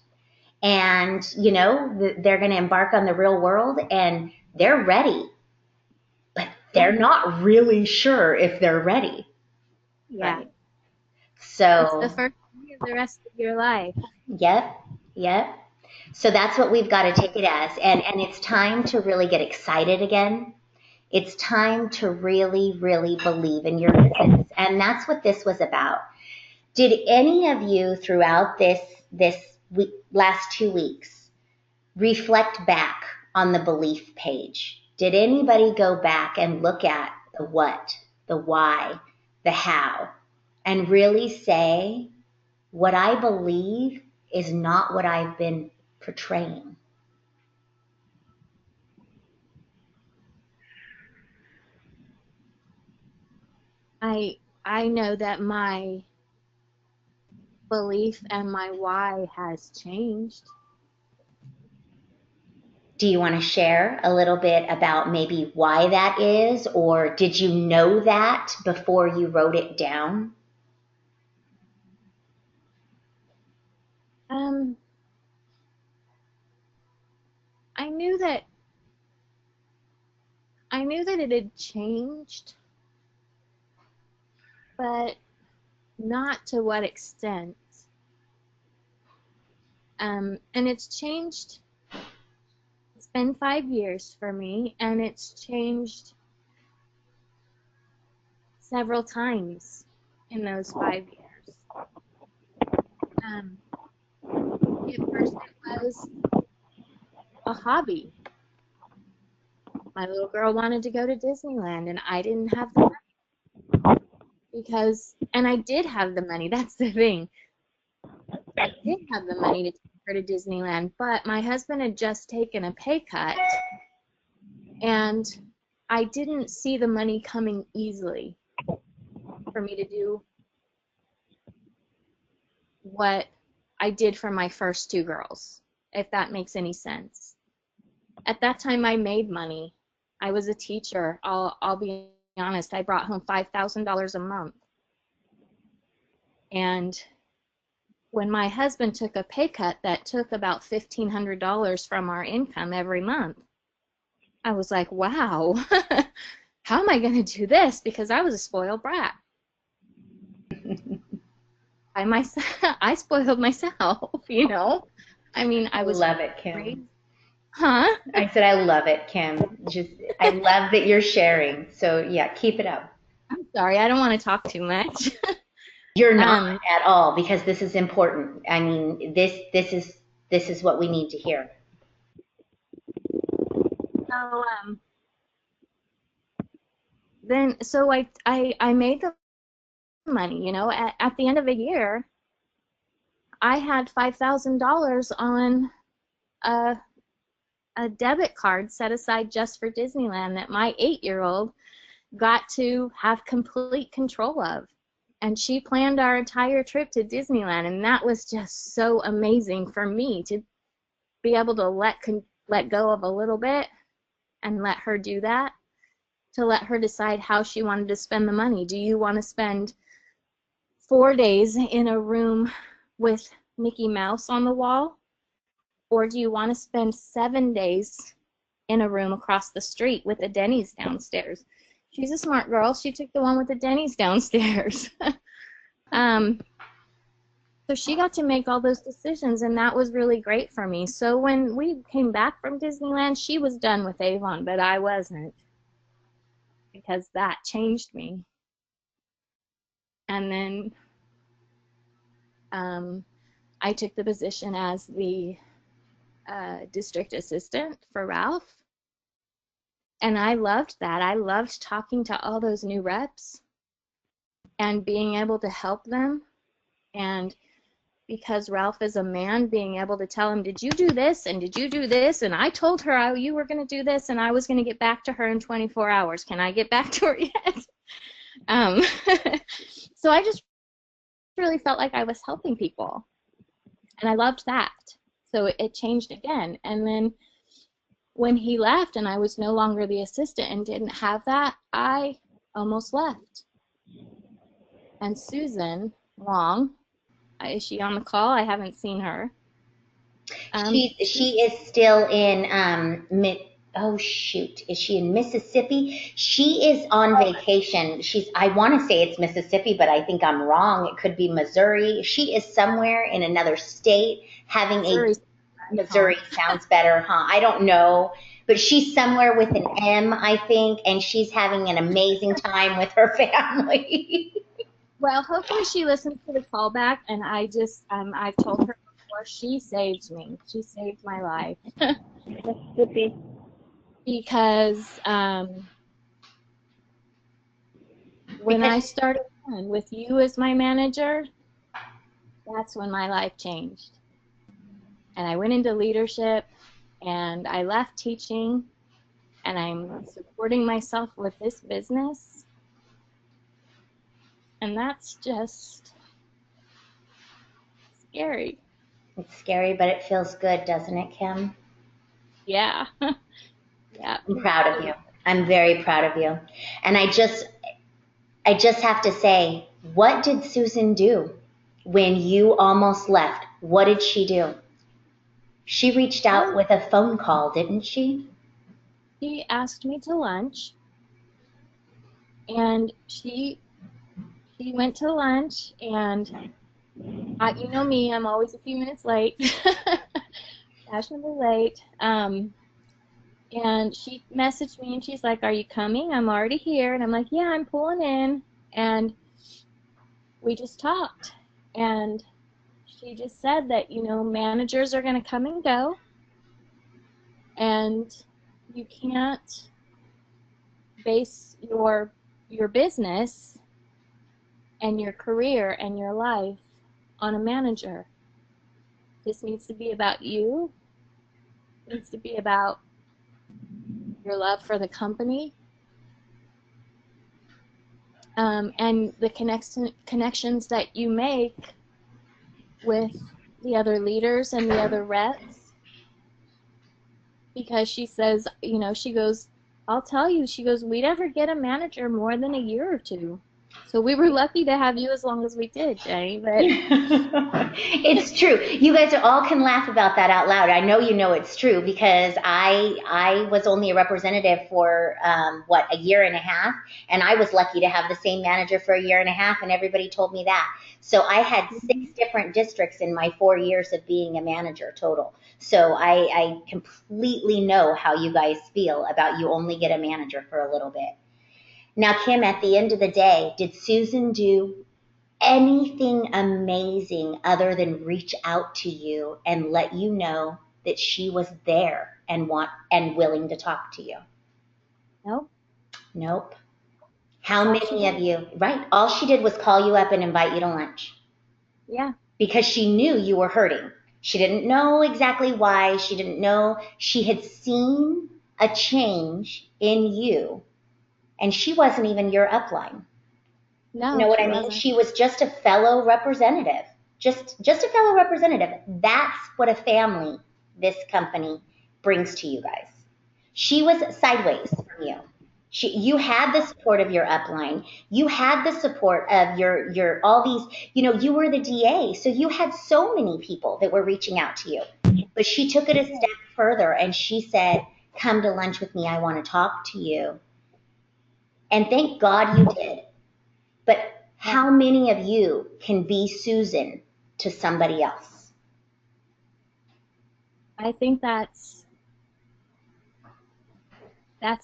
and you know they're going to embark on the real world, and they're ready, but they're not really sure if they're ready. Yeah. Right. It's So, the first day of the rest of your life. yep, yep. So that's what we've got to take it as, and it's time to really get excited again. It's time to really, really believe in your business, and that's what this was about. Did any of you throughout this week, last 2 weeks reflect back on the belief page? Did anybody go back and look at the what, the why, the how, and really say, what I believe is not what I've been portraying? I know that my belief and my why has changed. Do you want to share a little bit about maybe why that is, or did you know that before you wrote it down? I knew that it had changed, but not to what extent. And it's changed. It's been 5 years for me, and it's changed several times in those 5 years. At first, it was a hobby. My little girl wanted to go to Disneyland, and I didn't have the money and I did have the money. That's the thing. I did have the money to take her to Disneyland, but my husband had just taken a pay cut, and I didn't see the money coming easily for me to do what I did for my first 2 girls, if that makes any sense. At that time, I made money. I was a teacher. I'll be honest. I brought home $5,000 a month, and when my husband took a pay cut that took about $1,500 from our income every month, I was like, wow, how am I going to do this? Because I was a spoiled brat. I spoiled myself, you know. I mean, I I was love it, raised, Kim. huh? I said, I love it, Kim. Just, I love that you're sharing. So yeah, keep it up. I'm sorry, I don't want to talk too much. You're not Um, at all because this is important. I mean, this is what we need to hear. so I made the money, you know. At the end of a year, I had $5,000 on a a debit card set aside just for Disneyland that my 8-year-old got to have complete control of. And she planned our entire trip to Disneyland, and that was just so amazing for me to be able to let go of a little bit and let her do that, to let her decide how she wanted to spend the money. Do you want to spend 4 days in a room with Mickey Mouse on the wall, or do you want to spend 7 days in a room across the street with a Denny's downstairs? She's a smart girl. She took the one with the Denny's downstairs. um, so she got to make all those decisions, and that was really great for me. So when we came back from Disneyland, she was done with Avon, but I wasn't, because that changed me. And then I took the position as the district assistant for Ralph. And I loved that. I loved talking to all those new reps and being able to help them. And because Ralph is a man, being able to tell him, did you do this? And did you do this? And I told her you were going to do this, and I was going to get back to her in 24 hours. Can I get back to her yet? um, so I just really felt like I was helping people. And I loved that. So it changed again. And then when he left and I was no longer the assistant and didn't have that, I almost left. And Susan Long, is she on the call? I haven't seen her. She is still in oh shoot, is she in Mississippi? She is on vacation. I want to say it's Mississippi, but I think I'm wrong. It could be Missouri. She is somewhere in another state having Missouri sounds better, huh? I don't know, but she's somewhere with an M, I think, and she's having an amazing time with her family. Well, hopefully she listens to the callback, and I've told her before, she saved me. She saved my life. Mississippi. Because when I started with you as my manager, that's when my life changed. And I went into leadership, and I left teaching, and I'm supporting myself with this business. And that's just scary. It's scary, but it feels good, doesn't it, Kim? Yeah. Yeah. I'm proud of you. I'm very proud of you. And I just have to say, what did Susan do when you almost left? What did she do? She reached out with a phone call, didn't she? She asked me to lunch, and she went to lunch, and you know me, I'm always a few minutes late, fashionably late. And she messaged me, and she's like, "Are you coming? I'm already here." And I'm like, "Yeah, I'm pulling in." And we just talked, and she just said that, you know, managers are going to come and go, and you can't base your business and your career and your life on a manager. This needs to be about you. It needs to be about your love for the company, and the connections that you make with the other leaders and the other reps. Because she says, you know, she goes, I'll tell you, she goes, we never get a manager more than a year or two. So we were lucky to have you as long as we did, Jay. But It's true. You guys all can laugh about that out loud. I know you know it's true because I was only a representative for what, a year and a half, and I was lucky to have the same manager for a year and a half, and everybody told me that. So I had 6 different districts in my 4 years of being a manager total. So I completely know how you guys feel about you only get a manager for a little bit. Now, Kim, at the end of the day, did Susan do anything amazing other than reach out to you and let you know that she was there and willing to talk to you? nope. Nope. How That's all she many of did. you, right? All she did was call you up and invite you to lunch Yeah. because she knew you were hurting. She didn't know exactly why. She didn't know. She had seen a change in you, and she wasn't even your upline. You know No, what she I mean? wasn't. She was just a fellow representative. Just a fellow representative. That's what a family this company brings to you guys. She was sideways from you. You had the support of your upline. You had the support of your all these, you were the DA. So you had so many people that were reaching out to you. But she took it a step further and she said, "Come to lunch with me. I want to talk to you." And thank God you did. But Yeah. how many of you can be Susan to somebody else? I think that's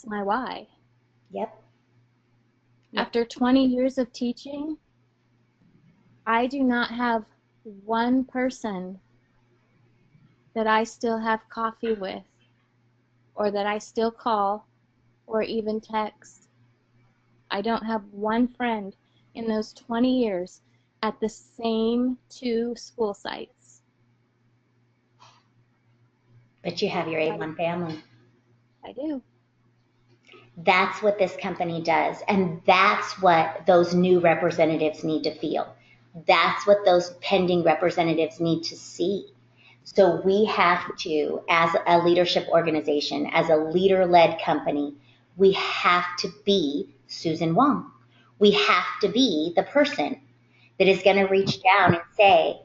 my why. Yep. Yep. After 20 years of teaching, I do not have one person that I still have coffee with, or that I still call, or even text. I don't have one friend in those 20 years at the same 2 school sites. But you have your A1 family. I do. That's what this company does. And that's what those new representatives need to feel. That's what those pending representatives need to see. So we have to, as a leadership organization, as a leader-led company, we have to be Susan Wong. We have to be the person that is going to reach down and say,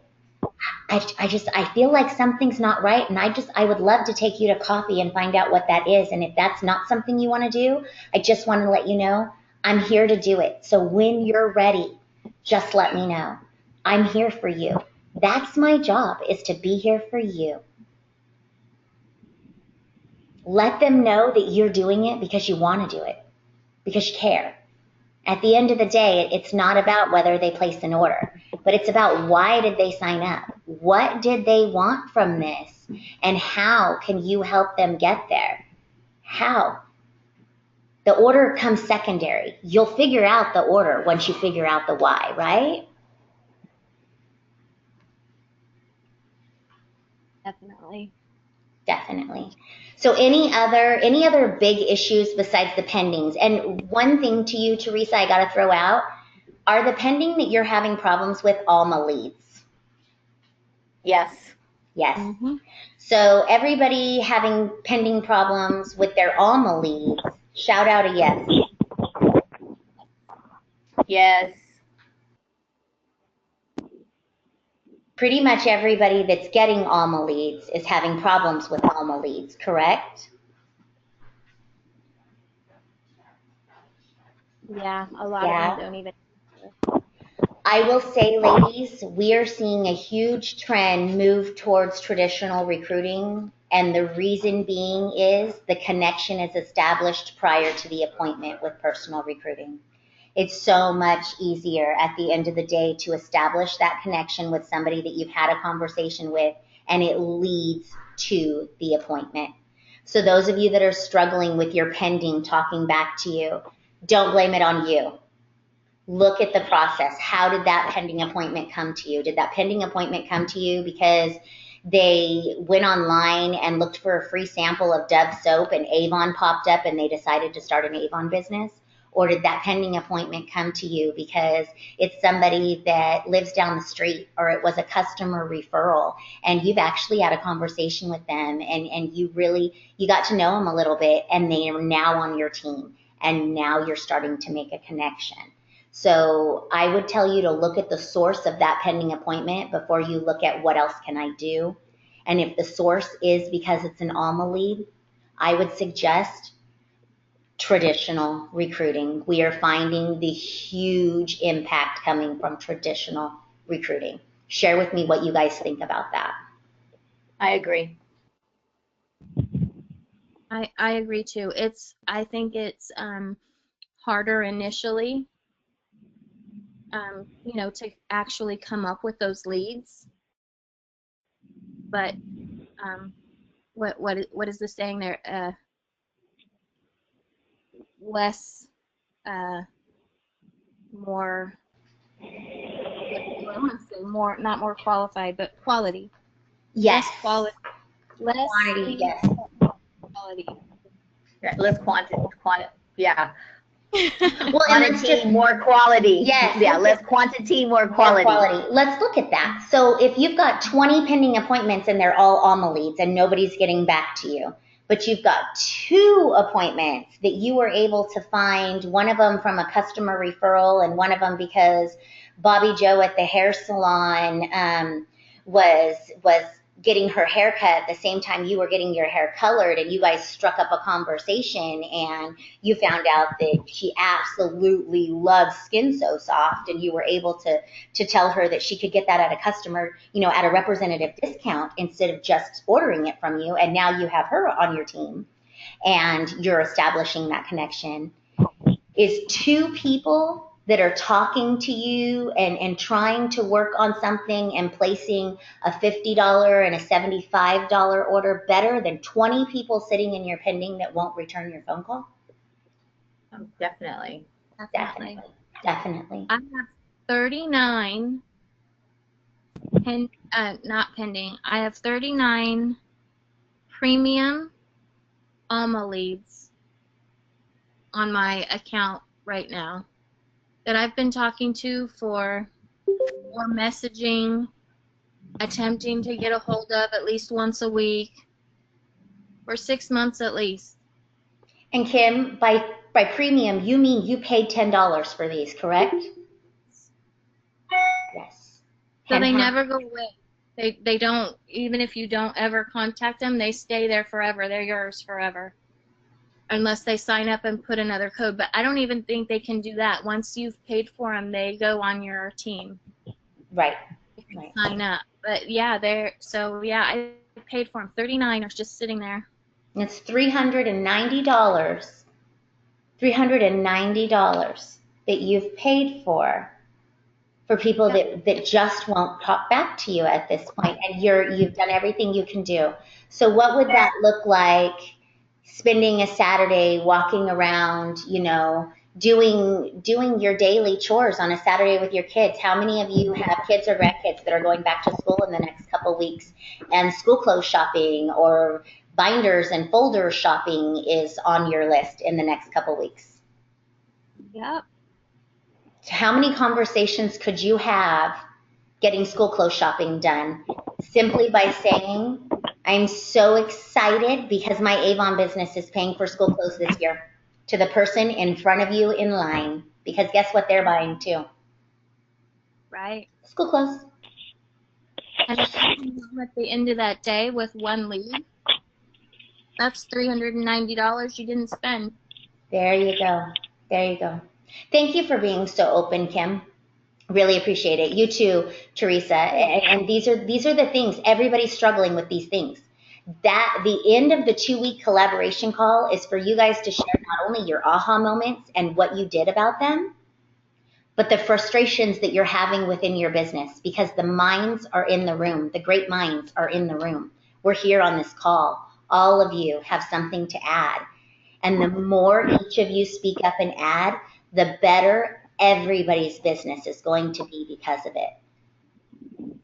I feel like something's not right, and I would love to take you to coffee and find out what that is. And if that's not something you want to do, I just want to let you know I'm here to do it. So when you're ready, just let me know. I'm here for you. That's my job, is to be here for you. Let them know that you're doing it because you want to do it, because you care. At the end of the day, it's not about whether they place an order, but it's about why did they sign up? What did they want from this? And how can you help them get there? How? The order comes secondary. You'll figure out the order once you figure out the why, right? Definitely. Definitely. So any other big issues besides the pendings? And one thing to you, Teresa, I got to throw out, are the pending that you're having problems with Alma leads? Yes. Yes. Mm-hmm. So everybody having pending problems with their Alma leads, shout out a yes. Yes. Pretty much everybody that's getting Alma leads is having problems with Alma leads, correct? Yeah, a lot of them Yeah. don't even. I will say, ladies, we are seeing a huge trend move towards traditional recruiting. And the reason being is the connection is established prior to the appointment with personal recruiting. It's so much easier at the end of the day to establish that connection with somebody that you've had a conversation with, and it leads to the appointment. So those of you that are struggling with your pending talking back to you, don't blame it on you. Look at the process. How did that pending appointment come to you? Did that pending appointment come to you because they went online and looked for a free sample of Dove soap and Avon popped up and they decided to start an Avon business? Or did that pending appointment come to you because it's somebody that lives down the street, or it was a customer referral and you've actually had a conversation with them and you got to know them a little bit and they are now on your team and now you're starting to make a connection? So I would tell you to look at the source of that pending appointment before you look at what else can I do. And if the source is because it's an Alma lead, I would suggest traditional recruiting. We are finding the huge impact coming from traditional recruiting. Share with me what you guys think about that. I agree. I agree too. I think it's harder initially, to actually come up with those leads. But what is the saying there? Less, more. What do I want to say? More, not more qualified, but quality. Yes. Less quality. Less Quantity, leads, yes. Yeah, quality. less yeah. Well, and let's Quantity, just, more quality. yes, Yeah, less quantity, more more quality. quality. Let's look at that. So if you've got 20 pending appointments and they're all Alma leads and nobody's getting back to you, but you've got 2 appointments that you were able to find, one of them from a customer referral and one of them because Bobby Joe at the hair salon was getting her hair cut at the same time you were getting your hair colored, and you guys struck up a conversation and you found out that she absolutely loves Skin So Soft, and you were able to tell her that she could get that at a customer, at a representative discount instead of just ordering it from you. And now you have her on your team and you're establishing that connection. Is 2 people that are talking to you and trying to work on something and placing a $50 and a $75 order better than 20 people sitting in your pending that won't return your phone call? Oh, definitely. Definitely. I have 39 not pending. I have 39 premium Alma leads on my account right now that I've been talking to for, or messaging, attempting to get a hold of at least once a week for 6 months at least. And Kim, by premium, you mean you paid $10 for these, correct? Yes. So they never go away. They don't, even if you don't ever contact them, they stay there forever. They're yours forever. Unless they sign up and put another code. But I don't even think they can do that. Once you've paid for them, they go on your team. Right. If you sign up. But yeah, I paid for them. 39 are just sitting there. It's $390. $390 that you've paid for people that just won't talk back to you at this point, and you've done everything you can do. So what would that look like, spending a Saturday walking around, doing your daily chores on a Saturday with your kids? How many of you have kids or grandkids that are going back to school in the next couple weeks, and school clothes shopping or binders and folders shopping is on your list in the next couple weeks? Yep. How many conversations could you have getting school clothes shopping done simply by saying, I'm so excited because my Avon business is paying for school clothes this year, to the person in front of you in line, because guess what they're buying too? Right. School clothes. And if you come home at the end of that day with one lead, that's $390 you didn't spend. There you go. There you go. Thank you for being so open, Kim. Really appreciate it. You too, Teresa. And these are the things. Everybody's struggling with these things. That the end of the 2-week collaboration call is for you guys to share not only your aha moments and what you did about them, but the frustrations that you're having within your business, because the minds are in the room. The great minds are in the room. We're here on this call. All of you have something to add. And the more each of you speak up and add, the better everybody's business is going to be because of it.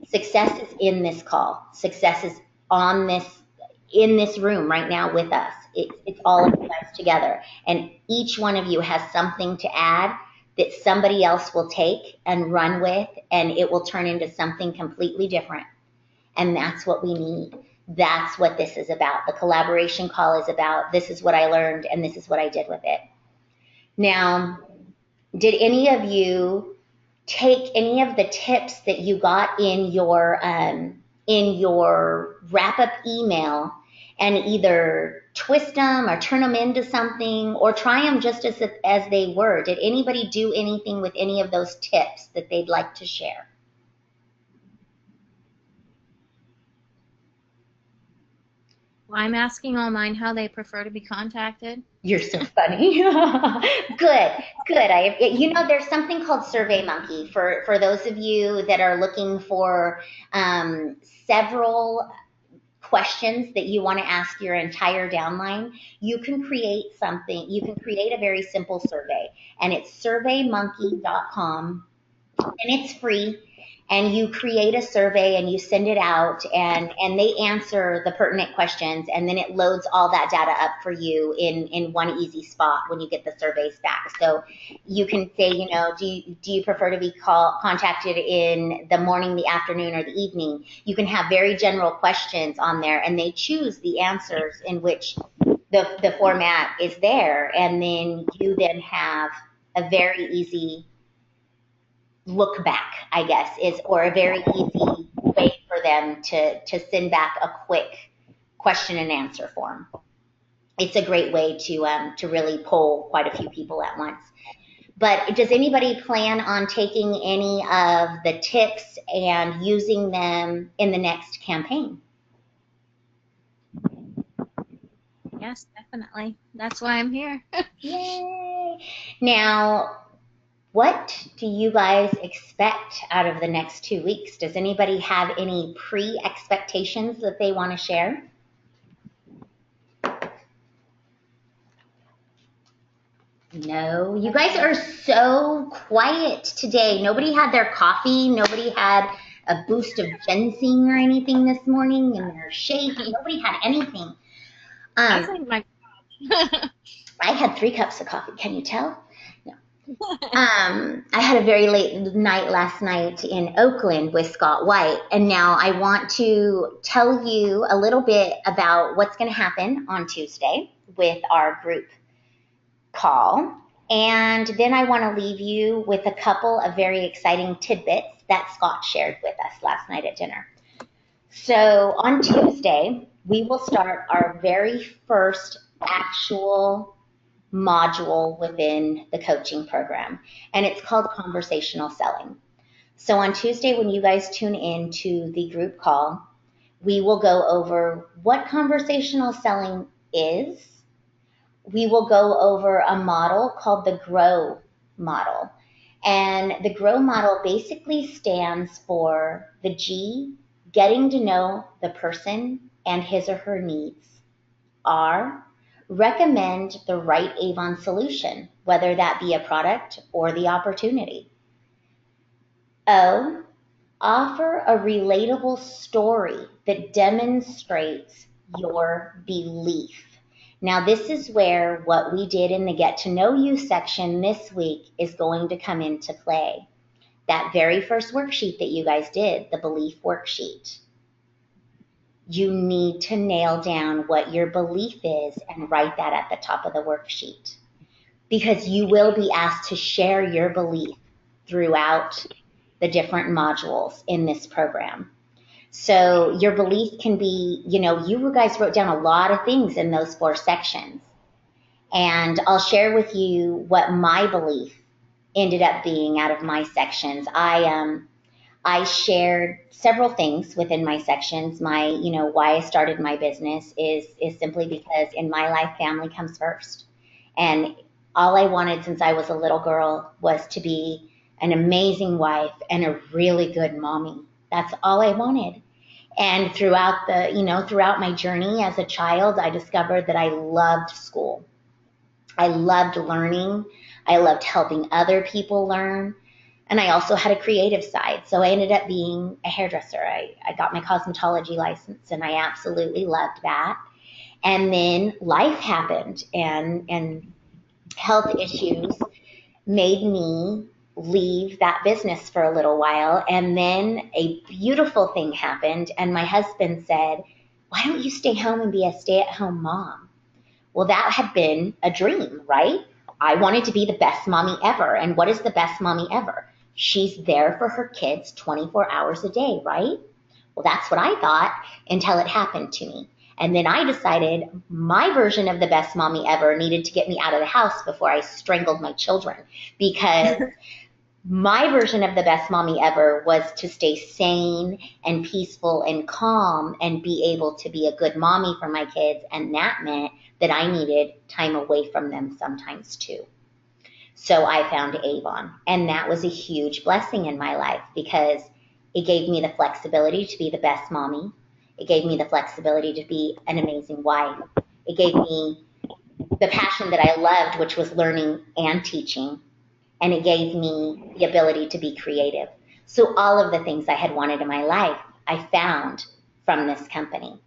Success is in this call. Success is in this room right now with us. It's all of you guys together. And each one of you has something to add that somebody else will take and run with, and it will turn into something completely different. And that's what we need. That's what this is about. The collaboration call is about, this is what I learned and this is what I did with it. Now, Did any of you take any of the tips that you got in your wrap up email and either twist them or turn them into something or try them just as they were? Did anybody do anything with any of those tips that they'd like to share? Well, I'm asking all mine how they prefer to be contacted. You're so funny. Good, good. There's something called SurveyMonkey for those of you that are looking for several questions that you want to ask your entire downline. You can create something. You can create a very simple survey, and it's surveymonkey.com, and it's free. And you create a survey and you send it out, and they answer the pertinent questions, and then it loads all that data up for you in one easy spot when you get the surveys back. So you can say, do you prefer to be contacted in the morning, the afternoon, or the evening? You can have very general questions on there, and they choose the answers in which the format is there, and then you then have a very easy look back, I guess, or a very easy way for them to send back a quick question and answer form. It's a great way to really poll quite a few people at once. But does anybody plan on taking any of the tips and using them in the next campaign? Yes, definitely. That's why I'm here. Yay! Now, what do you guys expect out of the next 2 weeks? Does anybody have any pre-expectations that they want to share? No, you guys are so quiet today. Nobody had their coffee. Nobody had a boost of ginseng or anything this morning in their shake. Nobody had anything. That's like my I had 3 cups of coffee. Can you tell? No. I had a very late night last night in Oakland with Scott White, and now I want to tell you a little bit about what's going to happen on Tuesday with our group call, and then I want to leave you with a couple of very exciting tidbits that Scott shared with us last night at dinner. So on Tuesday, we will start our very first actual module within the coaching program, and it's called conversational selling. So on Tuesday, when you guys tune in to the group call, we will go over what conversational selling is. We will go over a model called the GROW model. And the GROW model basically stands for the G, getting to know the person and his or her needs. R, recommend the right Avon solution, whether that be a product or the opportunity. O, offer a relatable story that demonstrates your belief. Now, this is where what we did in the Get to Know You section this week is going to come into play. That very first worksheet that you guys did, the belief worksheet. You need to nail down what your belief is and write that at the top of the worksheet, because you will be asked to share your belief throughout the different modules in this program. So your belief can be, you guys wrote down a lot of things in those 4 sections. And I'll share with you what my belief ended up being out of my sections. I shared several things within my sections. My, why I started my business is simply because in my life, family comes first. And all I wanted since I was a little girl was to be an amazing wife and a really good mommy. That's all I wanted. And throughout my journey as a child, I discovered that I loved school. I loved learning. I loved helping other people learn. And I also had a creative side. So I ended up being a hairdresser. I got my cosmetology license, and I absolutely loved that. And then life happened, and health issues made me leave that business for a little while. And then a beautiful thing happened, and my husband said, why don't you stay home and be a stay-at-home mom? Well, that had been a dream, right? I wanted to be the best mommy ever. And what is the best mommy ever? She's there for her kids 24 hours a day, right? Well, that's what I thought until it happened to me. And then I decided my version of the best mommy ever needed to get me out of the house before I strangled my children, because my version of the best mommy ever was to stay sane and peaceful and calm and be able to be a good mommy for my kids. And that meant that I needed time away from them sometimes too. So I found Avon, and that was a huge blessing in my life because it gave me the flexibility to be the best mommy. It gave me the flexibility to be an amazing wife. It gave me the passion that I loved, which was learning and teaching. And it gave me the ability to be creative. So all of the things I had wanted in my life, I found from this company.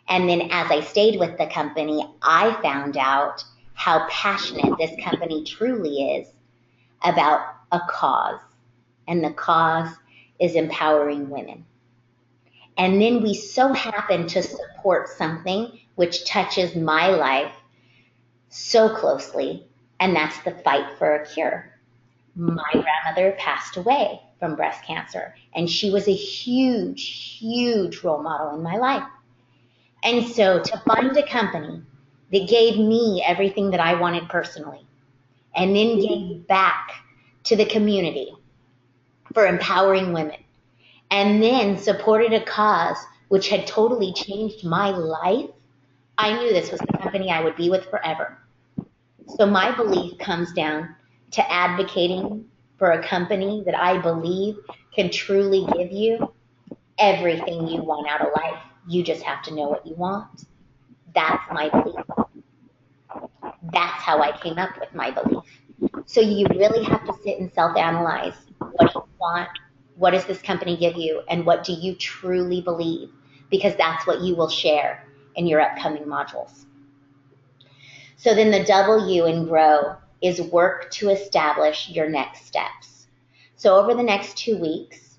And then as I stayed with the company, I found out how passionate this company truly is about a cause. And the cause is empowering women. And then we so happen to support something which touches my life so closely, and that's the fight for a cure. My grandmother passed away from breast cancer, and she was a huge, huge role model in my life. And so to find a company that gave me everything that I wanted personally, and then gave back to the community for empowering women, and then supported a cause which had totally changed my life, I knew this was the company I would be with forever. So my belief comes down to advocating for a company that I believe can truly give you everything you want out of life. You just have to know what you want. That's my belief. That's how I came up with my belief. So you really have to sit and self-analyze. What do you want? What does this company give you? And what do you truly believe? Because that's what you will share in your upcoming modules. So then the W in grow is work to establish your next steps. So over the next 2 weeks,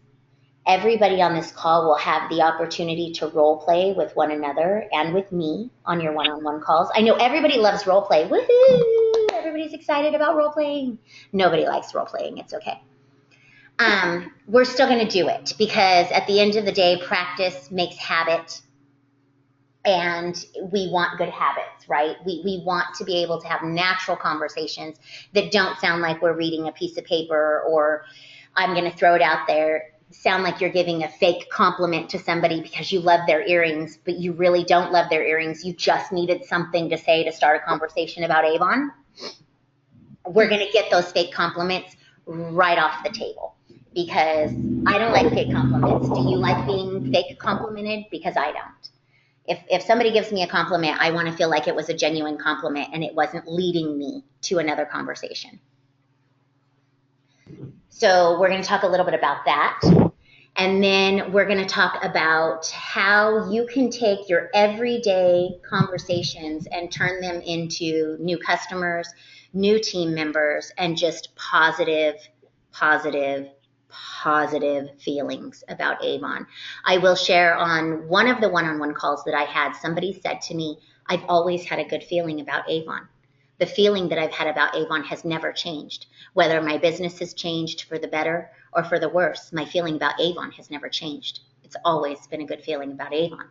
everybody on this call will have the opportunity to role play with one another and with me on your one-on-one calls. I know everybody loves role play. Woohoo! Everybody's excited about role playing. Nobody likes role playing. It's okay. We're still going to do it because at the end of the day, practice makes habit. And we want good habits, right? We want to be able to have natural conversations that don't sound like we're reading a piece of paper, or I'm going to throw it out there, sound like you're giving a fake compliment to somebody because you love their earrings, but you really don't love their earrings. You just needed something to say to start a conversation about Avon. We're going to get those fake compliments right off the table because I don't like fake compliments. Do you like being fake complimented? Because I don't. If somebody gives me a compliment, I want to feel like it was a genuine compliment and it wasn't leading me to another conversation. So we're going to talk a little bit about that. And then we're going to talk about how you can take your everyday conversations and turn them into new customers, new team members, and just positive feelings about Avon. I will share on one of the one-on-one calls that I had, somebody said to me, I've always had a good feeling about Avon. The feeling that I've had about Avon has never changed. Whether my business has changed for the better or for the worse, my feeling about Avon has never changed. It's always been a good feeling about Avon.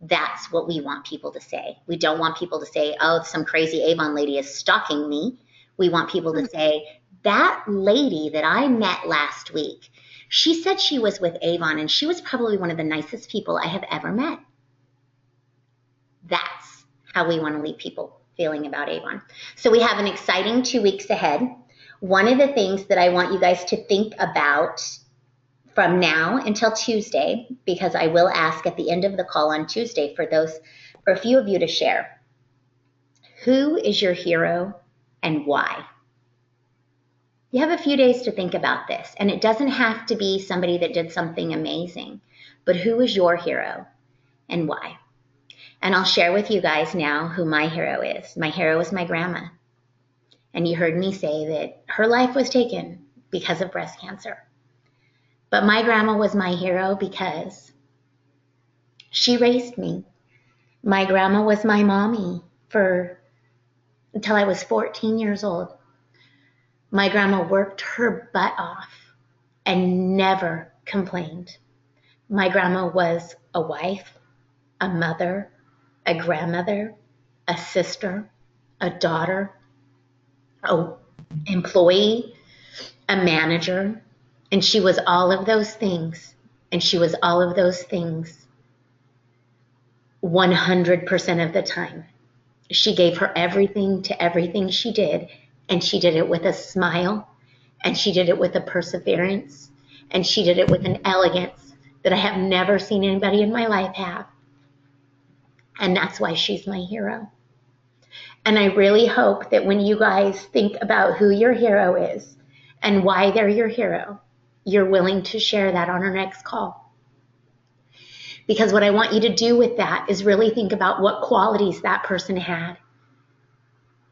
That's what we want people to say. We don't want people to say, oh, some crazy Avon lady is stalking me. We want people to say, that lady that I met last week, she said she was with Avon and she was probably one of the nicest people I have ever met. That's how we want to leave people feeling about Avon. So we have an exciting 2 weeks ahead. One of the things that I want you guys to think about from now until Tuesday, because I will ask at the end of the call on Tuesday for a few of you to share. Who is your hero and why? You have a few days to think about this, and it doesn't have to be somebody that did something amazing, but who is your hero and why? And I'll share with you guys now who my hero is. My hero is my grandma. And you heard me say that her life was taken because of breast cancer. But my grandma was my hero because she raised me. My grandma was my mommy for until I was 14 years old. My grandma worked her butt off and never complained. My grandma was a wife, a mother, a grandmother, a sister, a daughter, an employee, a manager, and she was all of those things. And she was all of those things 100% of the time. She gave her everything to everything she did, and she did it with a smile, and she did it with a perseverance, and she did it with an elegance that I have never seen anybody in my life have. And that's why she's my hero. And I really hope that when you guys think about who your hero is and why they're your hero, you're willing to share that on our next call. Because what I want you to do with that is really think about what qualities that person had.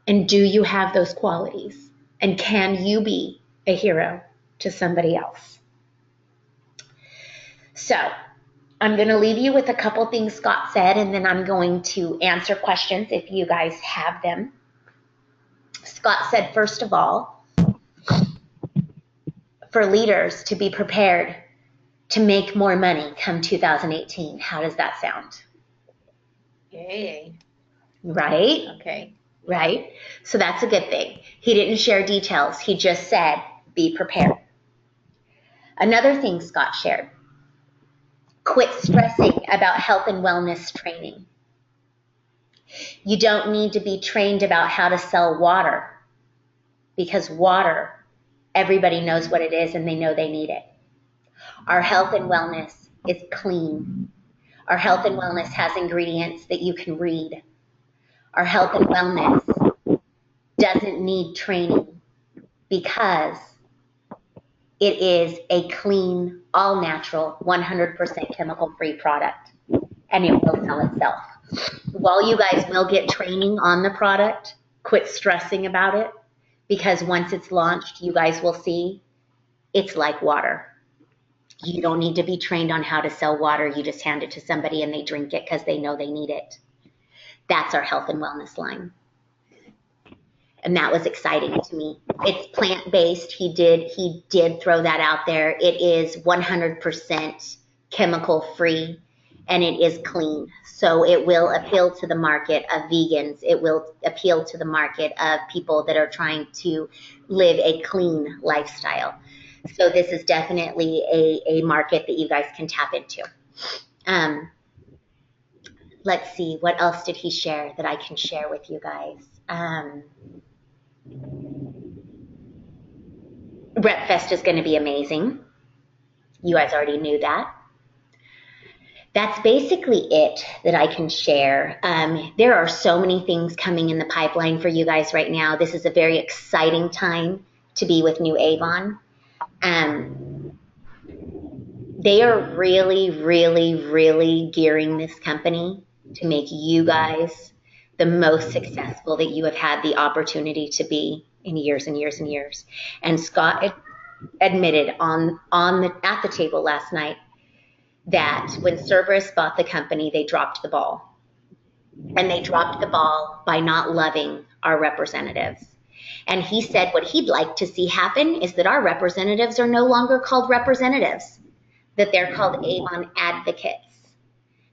And do you have those qualities? And can you be a hero to somebody else? So I'm going to leave you with a couple things Scott said, and then I'm going to answer questions if you guys have them. Scott said, first of all, for leaders to be prepared to make more money come 2018. How does that sound? Yay. Right? Okay. Right? So that's a good thing. He didn't share details. He just said, be prepared. Another thing Scott shared, quit stressing about health and wellness training. You don't need to be trained about how to sell water, because water, everybody knows what it is and they know they need it. Our health and wellness is clean. Our health and wellness has ingredients that you can read. Our health and wellness doesn't need training because it is a clean, all natural, 100% chemical-free product, and it will sell itself. While you guys will get training on the product, quit stressing about it, because once it's launched, you guys will see it's like water. You don't need to be trained on how to sell water. You just hand it to somebody and they drink it because they know they need it. That's our health and wellness line. And that was exciting to me. It's plant-based. He did throw that out there. It is 100% chemical-free, and it is clean. So it will appeal to the market of vegans. It will appeal to the market of people that are trying to live a clean lifestyle. So this is definitely a market that you guys can tap into. Let's see, what else did he share that I can share with you guys? Rep Fest is going to be amazing. You guys already knew that. That's basically it that I can share. There are so many things coming in the pipeline for you guys right now. This is a very exciting time to be with New Avon. They are really, really, really gearing this company to make you guys the most successful that you have had the opportunity to be in years and years and years. And Scott admitted at the table last night that when Cerberus bought the company, they dropped the ball. And they dropped the ball by not loving our representatives. And he said what he'd like to see happen is that our representatives are no longer called representatives, that they're called Avon advocates.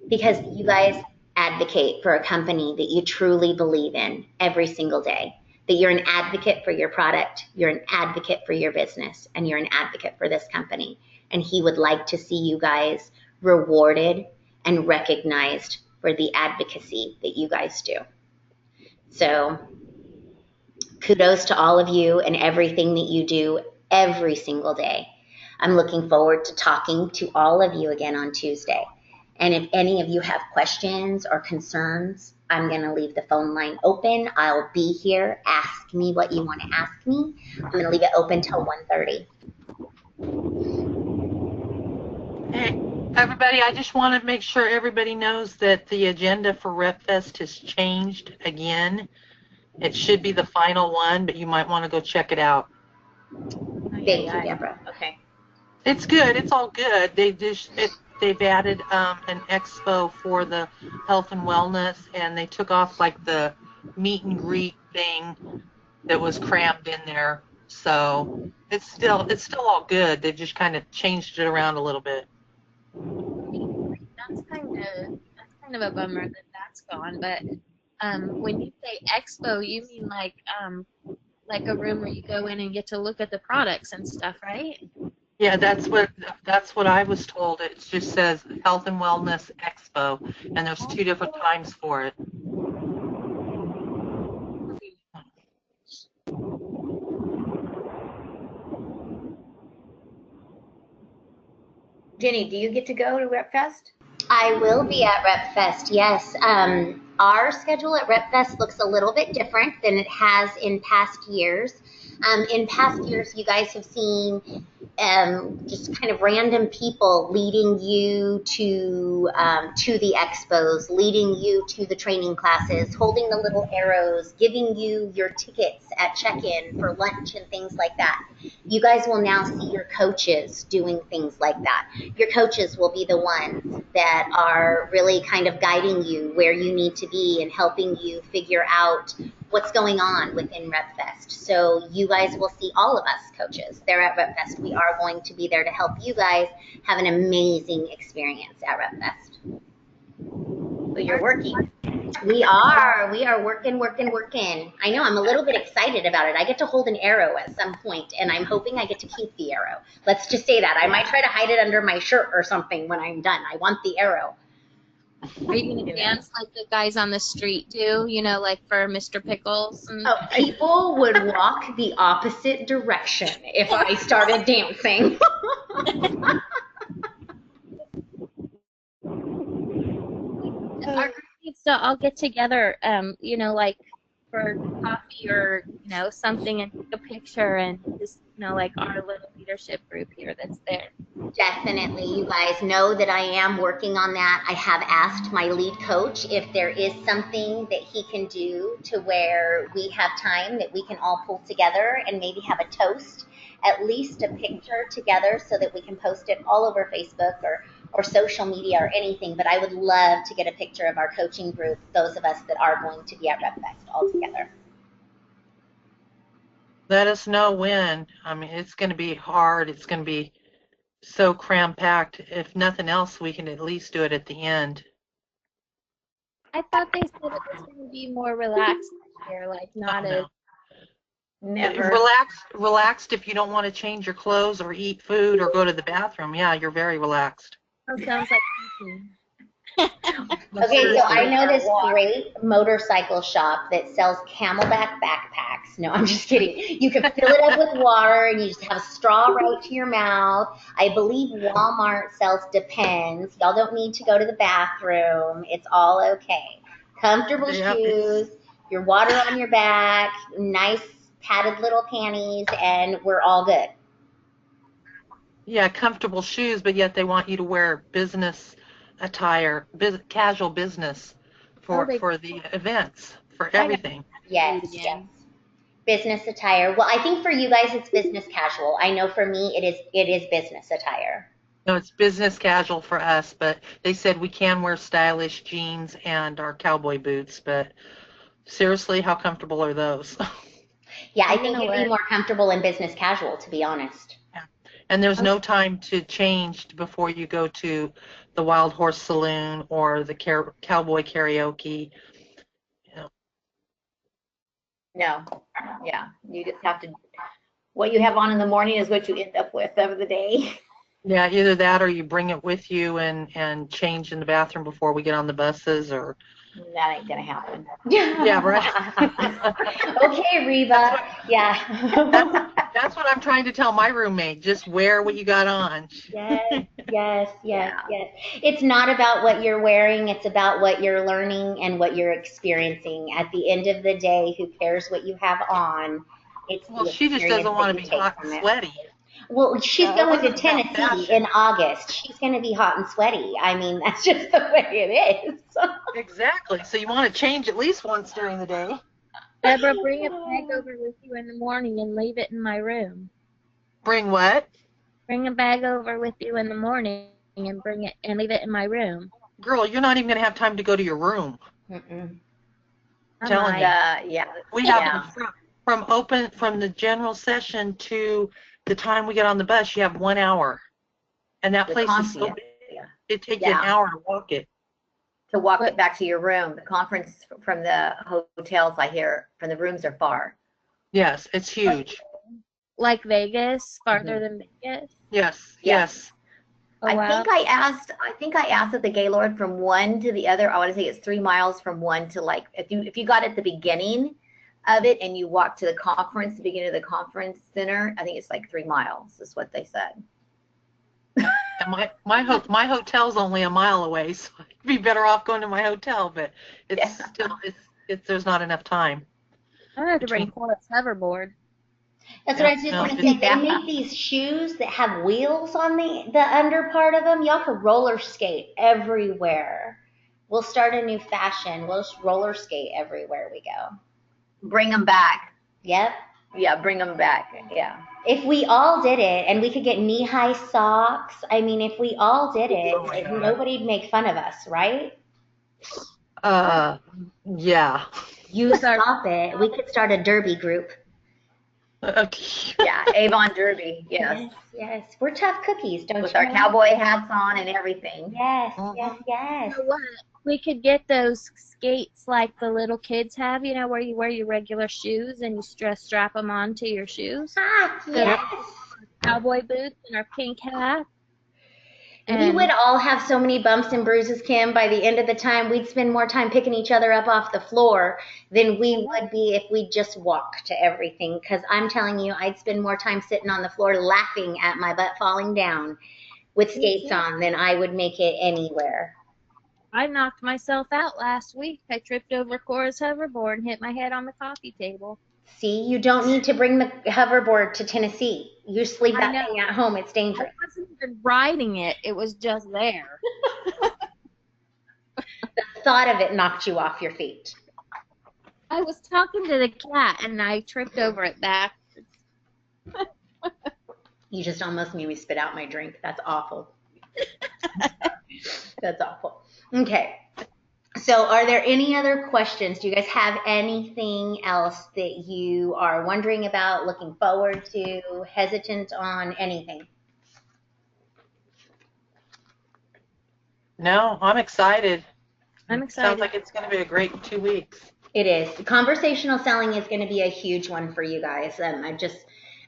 Because you guys advocate for a company that you truly believe in every single day. That you're an advocate for your product, you're an advocate for your business, and you're an advocate for this company. And he would like to see you guys rewarded and recognized for the advocacy that you guys do. So kudos to all of you and everything that you do every single day. I'm looking forward to talking to all of you again on Tuesday. And if any of you have questions or concerns, I'm going to leave the phone line open. I'll be here. Ask me what you want to ask me. I'm going to leave it open till 1:30. Hey, everybody, I just want to make sure everybody knows that the agenda for RepFest has changed again. It should be the final one, but you might want to go check it out. Thank you, Deborah. Okay. It's good. It's all good. They've added an expo for the health and wellness, and they took off like the meet and greet thing that was crammed in there. So it's still all good. They've just kind of changed it around a little bit. That's kind of a bummer that that's gone. But when you say expo, you mean like a room where you go in and get to look at the products and stuff, right? Yeah, that's what I was told. It just says Health and Wellness Expo, and there's 2 different times for it. Jenny, do you get to go to Rep Fest? I will be at Rep Fest, yes. Our schedule at Rep Fest looks a little bit different than it has in past years. In past years, you guys have seen just kind of random people leading you to the expos, leading you to the training classes, holding the little arrows, giving you your tickets at check-in for lunch and things like that. You guys will now see your coaches doing things like that. Your coaches will be the ones that are really kind of guiding you where you need to be and helping you figure out what's going on within RepFest. So you guys will see all of us coaches there at RepFest. We are going to be there to help you guys have an amazing experience at RepFest. So you're working. We are working. I know, I'm a little bit excited about it. I get to hold an arrow at some point, and I'm hoping I get to keep the arrow. Let's just say that. I might try to hide it under my shirt or something when I'm done. I want the arrow. Are you going to dance like the guys on the street do, like for Mr. Pickles? Oh, people would walk the opposite direction if I started dancing. Our group needs to all get together, like for coffee or, something and take a picture and just, like our little leadership group here that's there. Definitely. You guys know that I am working on that. I have asked my lead coach if there is something that he can do to where we have time that we can all pull together and maybe have a toast, at least a picture together so that we can post it all over Facebook or social media or anything. But I would love to get a picture of our coaching group, those of us that are going to be at RepFest all together. Let us know when. I mean, it's going to be hard. It's going to be so cram-packed. If nothing else, we can at least do it at the end. I thought they said it was going to be more relaxed this year, like not as... Never. Relaxed if you don't want to change your clothes or eat food or go to the bathroom. Yeah, you're very relaxed. That sounds like teaching. Okay, so I know this great motorcycle shop that sells Camelback backpacks. No, I'm just kidding. You can fill it up with water and you just have a straw right to your mouth. I believe Walmart sells Depends. Y'all don't need to go to the bathroom. It's all okay. Comfortable shoes, your water on your back, nice padded little panties, and we're all good. Yeah, comfortable shoes, but yet they want you to wear business attire, casual business for the events, for everything. Yes. Business attire. Well, I think for you guys it's business casual. I know for me it is business attire. No, it's business casual for us, but they said we can wear stylish jeans and our cowboy boots, but seriously, how comfortable are those? Yeah, I think you'd be more comfortable in business casual, to be honest. Yeah. And there's no time to change before you go to the Wild Horse Saloon or the cowboy karaoke. No. Yeah. You just have to, what you have on in the morning is what you end up with over the day. Yeah, either that or you bring it with you and change in the bathroom before we get on the buses, or that ain't gonna happen. Yeah, right. Okay, Reba. Yeah. That's what I'm trying to tell my roommate. Just wear what you got on. Yes. It's not about what you're wearing. It's about what you're learning and what you're experiencing. At the end of the day, who cares what you have on? Well, she just doesn't want to be hot and sweaty. Well, she's going to Tennessee in August. She's going to be hot and sweaty. I mean, that's just the way it is. Exactly. So you want to change at least once during the day. Deborah, bring a bag over with you in the morning and leave it in my room. Bring what? Bring a bag over with you in the morning and bring it and leave it in my room. Girl, you're not even going to have time to go to your room. Telling you. Yeah, We have yeah. from the general session to the time we get on the bus, you have 1 hour. And that The place is so yeah, big, yeah. it'd take you an hour to walk it. To walk it back to your room. The conference from the hotels, I hear, from the rooms are far. Yes, it's huge. Like Vegas, farther than Vegas. Yes, Yeah. yes. Oh, wow. I think I asked at the Gaylord from one to the other. I want to say it's 3 miles from one to, like, if you got at the beginning of it and you walked to the conference, the beginning of the conference center, I think it's like 3 miles is what they said. And my hotel's only a mile away, so I'd be better off going to my hotel, but it's still there's not enough time. I have to bring Forrest's hoverboard. That's what I was just going to say. They make these shoes that have wheels on the under part of them. Y'all can roller skate everywhere. We'll start a new fashion. We'll just roller skate everywhere we go. Bring them back. Yep. Yeah, bring them back. Yeah. If we all did it, and we could get knee-high socks, I mean, if we all did it, nobody'd make fun of us, right? Yeah. You stop it. We could start a derby group. Yeah, Avon Derby. Yes. Yes. We're tough cookies, don't you? With our cowboy hats on and everything. Yes, yes. You know what? We could get those skates like the little kids have, you know, where you wear your regular shoes and you strap them onto your shoes. Yes. Cowboy boots and our pink hat. We would all have so many bumps and bruises, Kim. By the end of the time, we'd spend more time picking each other up off the floor than we would be if we just walked to everything. Because I'm telling you, I'd spend more time sitting on the floor laughing at my butt falling down with skates on than I would make it anywhere. I knocked myself out last week. I tripped over Cora's hoverboard and hit my head on the coffee table. See, you don't need to bring the hoverboard to Tennessee. You just leave that thing at home. It's dangerous. I wasn't even riding it. It was just there. The thought of it knocked you off your feet. I was talking to the cat, and I tripped over it backwards. You just almost made me spit out my drink. That's awful. That's awful. Okay. So are there any other questions? Do you guys have anything else that you are wondering about, looking forward to, hesitant on, anything? No, I'm excited. I'm excited. Sounds like it's going to be a great 2 weeks. It is. Conversational selling is going to be a huge one for you guys.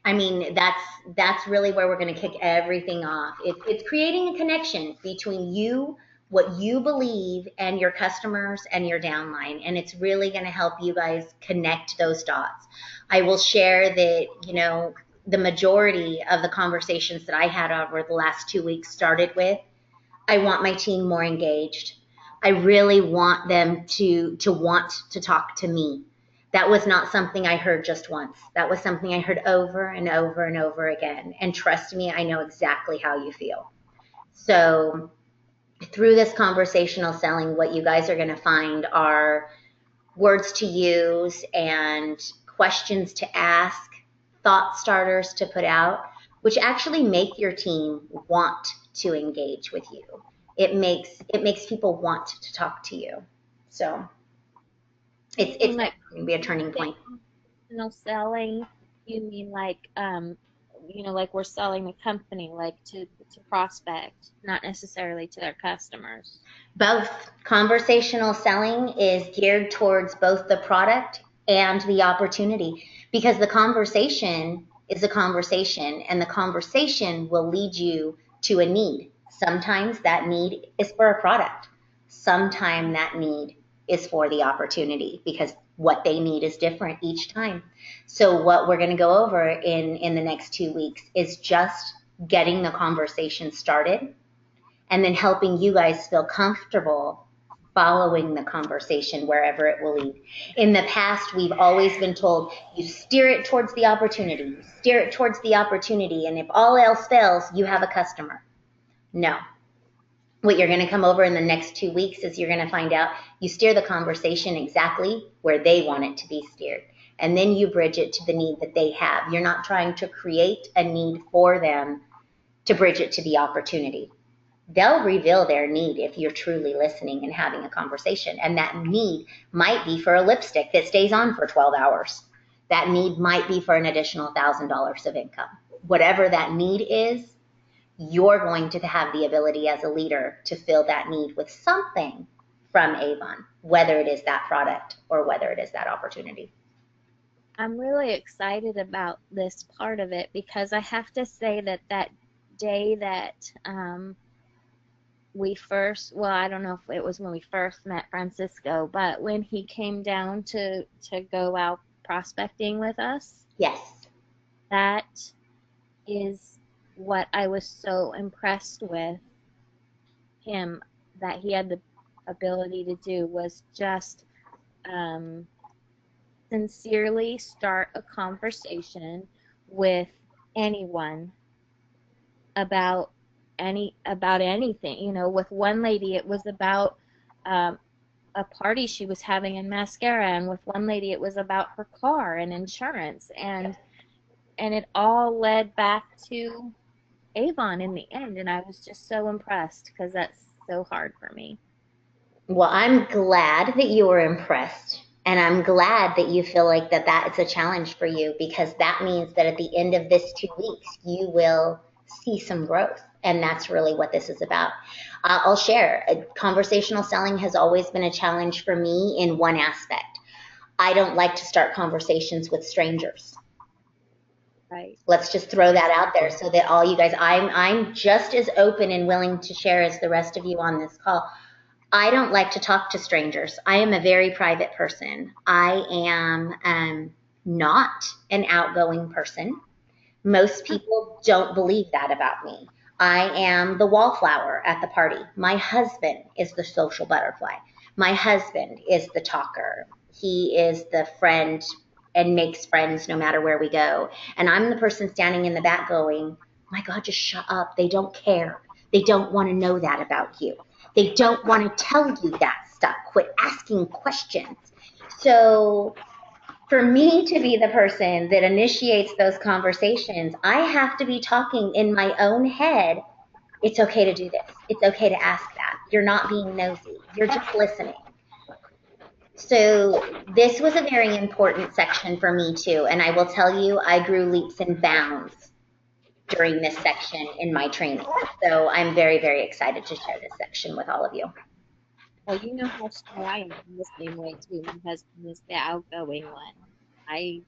I mean, that's really where we're going to kick everything off. It's creating a connection between you, what you believe, and your customers and your downline. And it's really going to help you guys connect those dots. I will share that, you know, the majority of the conversations that I had over the last 2 weeks started with, I want my team more engaged. I really want them to want to talk to me. That was not something I heard just once. That was something I heard over and over and over again. And trust me, I know exactly how you feel. So through this conversational selling, what you guys are going to find are words to use and questions to ask, thought starters to put out, which actually make your team want to engage with you. It makes people want to talk to you. So it's like, going to be a turning point. Selling, you mean like you know, like we're selling the company, like to prospect, not necessarily to their customers. Both. Conversational selling is geared towards both the product and the opportunity, because the conversation is a conversation, and the conversation will lead you to a need. Sometimes that need is for a product. Sometimes that need is for the opportunity, because what they need is different each time. So what we're going to go over in the next 2 weeks is just getting the conversation started, and then helping you guys feel comfortable following the conversation wherever it will lead. In the past, we've always been told, you steer it towards the opportunity, you steer it towards the opportunity, and if all else fails, you have a customer. No. What you're going to come over in the next 2 weeks is you're going to find out you steer the conversation exactly where they want it to be steered. And then you bridge it to the need that they have. You're not trying to create a need for them to bridge it to the opportunity. they'll reveal their need if you're truly listening and having a conversation. And that need might be for a lipstick that stays on for 12 hours. That need might be for an additional $1,000 of income. Whatever that need is, you're going to have the ability as a leader to fill that need with something from Avon, whether it is that product or whether it is that opportunity. I'm really excited about this part of it because I have to say that that day that we first, well, I don't know if it was when we first met Francisco, but when he came down to go out prospecting with us, Yes. that is what I was so impressed with him that he had the ability to do was just sincerely start a conversation with anyone about anything. You know, with one lady it was about a party she was having in Mascara, and with one lady it was about her car and insurance, and it all led back to Avon in the end, and I was just so impressed because that's so hard for me. Well, I'm glad that you were impressed. And I'm glad that you feel like that is a challenge for you, because that means that at the end of this 2 weeks, you will see some growth. And that's really what this is about. I'll share. Conversational selling has always been a challenge for me in one aspect. I don't like to start conversations with strangers. Right. Let's just throw that out there so that all you guys, I'm just as open and willing to share as the rest of you on this call. I don't like to talk to strangers. I am a very private person. I am not an outgoing person. Most people don't believe that about me. I am the wallflower at the party. My husband is the social butterfly. My husband is the talker. He is the friend and makes friends no matter where we go. And I'm the person standing in the back going, my God, just shut up. They don't care. They don't want to know that about you. They don't want to tell you that stuff. Quit asking questions. So for me to be the person that initiates those conversations, I have to be talking in my own head. It's okay to do this. It's okay to ask that. You're not being nosy. You're just listening. So this was a very important section for me too. And I will tell you, I grew leaps and bounds during this section in my training. So I'm very, very excited to share this section with all of you. Well, you know how sure I am the same way too. My husband is the outgoing one. I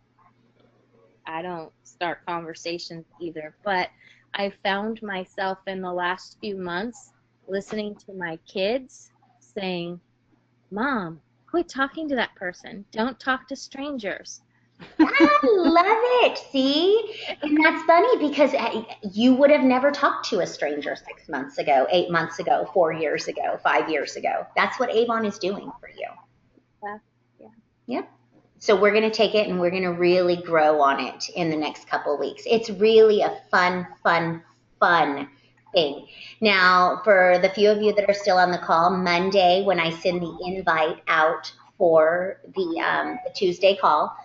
don't start conversations either, but I found myself in the last few months listening to my kids saying, Mom, quit talking to that person. Don't talk to strangers. I love it. See? And that's funny because you would have never talked to a stranger 6 months ago, 8 months ago, 4 years ago, 5 years ago. That's what Avon is doing for you. Yeah. Yep. So we're going to take it and we're going to really grow on it in the next couple of weeks. It's really a fun thing. Now, for the few of you that are still on the call, Monday, when I send the invite out for the Tuesday call,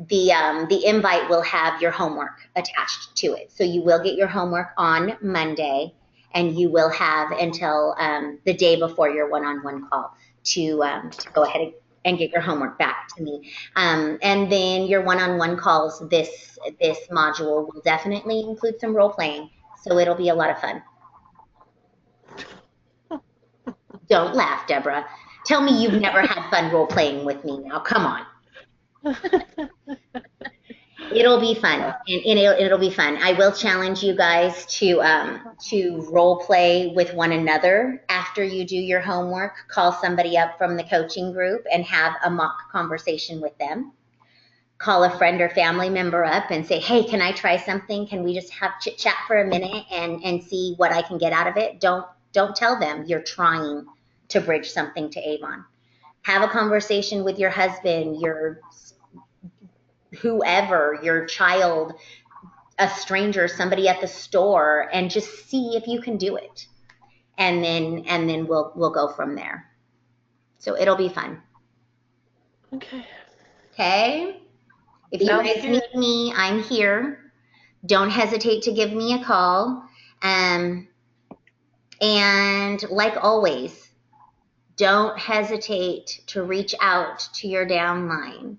the invite will have your homework attached to it. So you will get your homework on Monday, and you will have until the day before your one-on-one call to go ahead and get your homework back to me. And then your one-on-one calls, this module will definitely include some role playing. So it'll be a lot of fun. Don't laugh, Deborah. Tell me you've never had fun role playing with me now. Come on. It'll be fun, and it'll be fun. I will challenge you guys to role play with one another after you do your homework. Call somebody up from the coaching group and have a mock conversation with them. Call a friend or family member up and say, hey, can I try something? Can we just have chit chat for a minute and see what I can get out of it? Don't tell them you're trying to bridge something to Avon. Have a conversation with your husband, your whoever, your child, a stranger, somebody at the store, and just see if you can do it. And then we'll go from there. So it'll be fun. Okay. Okay? If you guys need me, I'm here. Don't hesitate to give me a call. And like always, don't hesitate to reach out to your downline.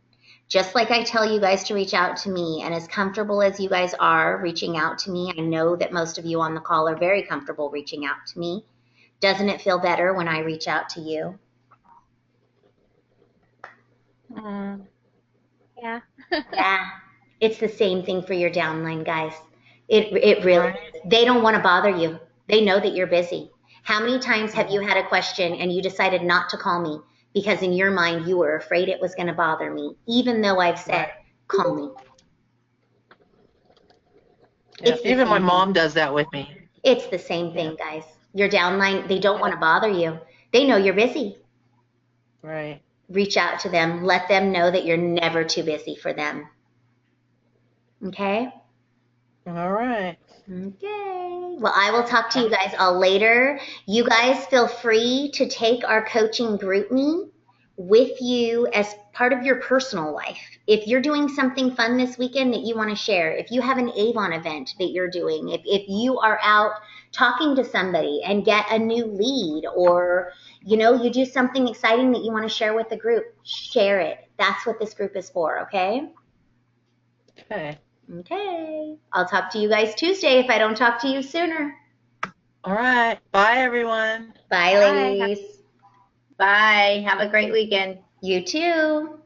Just like I tell you guys to reach out to me, and as comfortable as you guys are reaching out to me, I know that most of you on the call are very comfortable reaching out to me. Doesn't it feel better when I reach out to you? Yeah. Yeah, it's the same thing for your downline, guys. It really Right. is. They don't want to bother you. They know that you're busy. How many times have you had a question and you decided not to call me because in your mind you were afraid it was going to bother me, even though I've said, Right. call me. Yeah. It's the Even my same thing. mom does that with me. It's the same Yeah. thing, guys. Your downline, they don't Yeah. want to bother you. They know you're busy. Right. Reach out to them. Let them know that you're never too busy for them. Okay? All right. Okay. Well, I will talk to you guys all later. You guys feel free to take our coaching group me with you as part of your personal life. If you're doing something fun this weekend that you want to share, if you have an Avon event that you're doing, if you are out talking to somebody and get a new lead, or you do something exciting that you want to share with the group, share it. That's what this group is for, okay? Okay. Okay. I'll talk to you guys Tuesday if I don't talk to you sooner. All right. Bye, everyone. Bye, Bye. ladies. Bye. Have a great weekend. You too.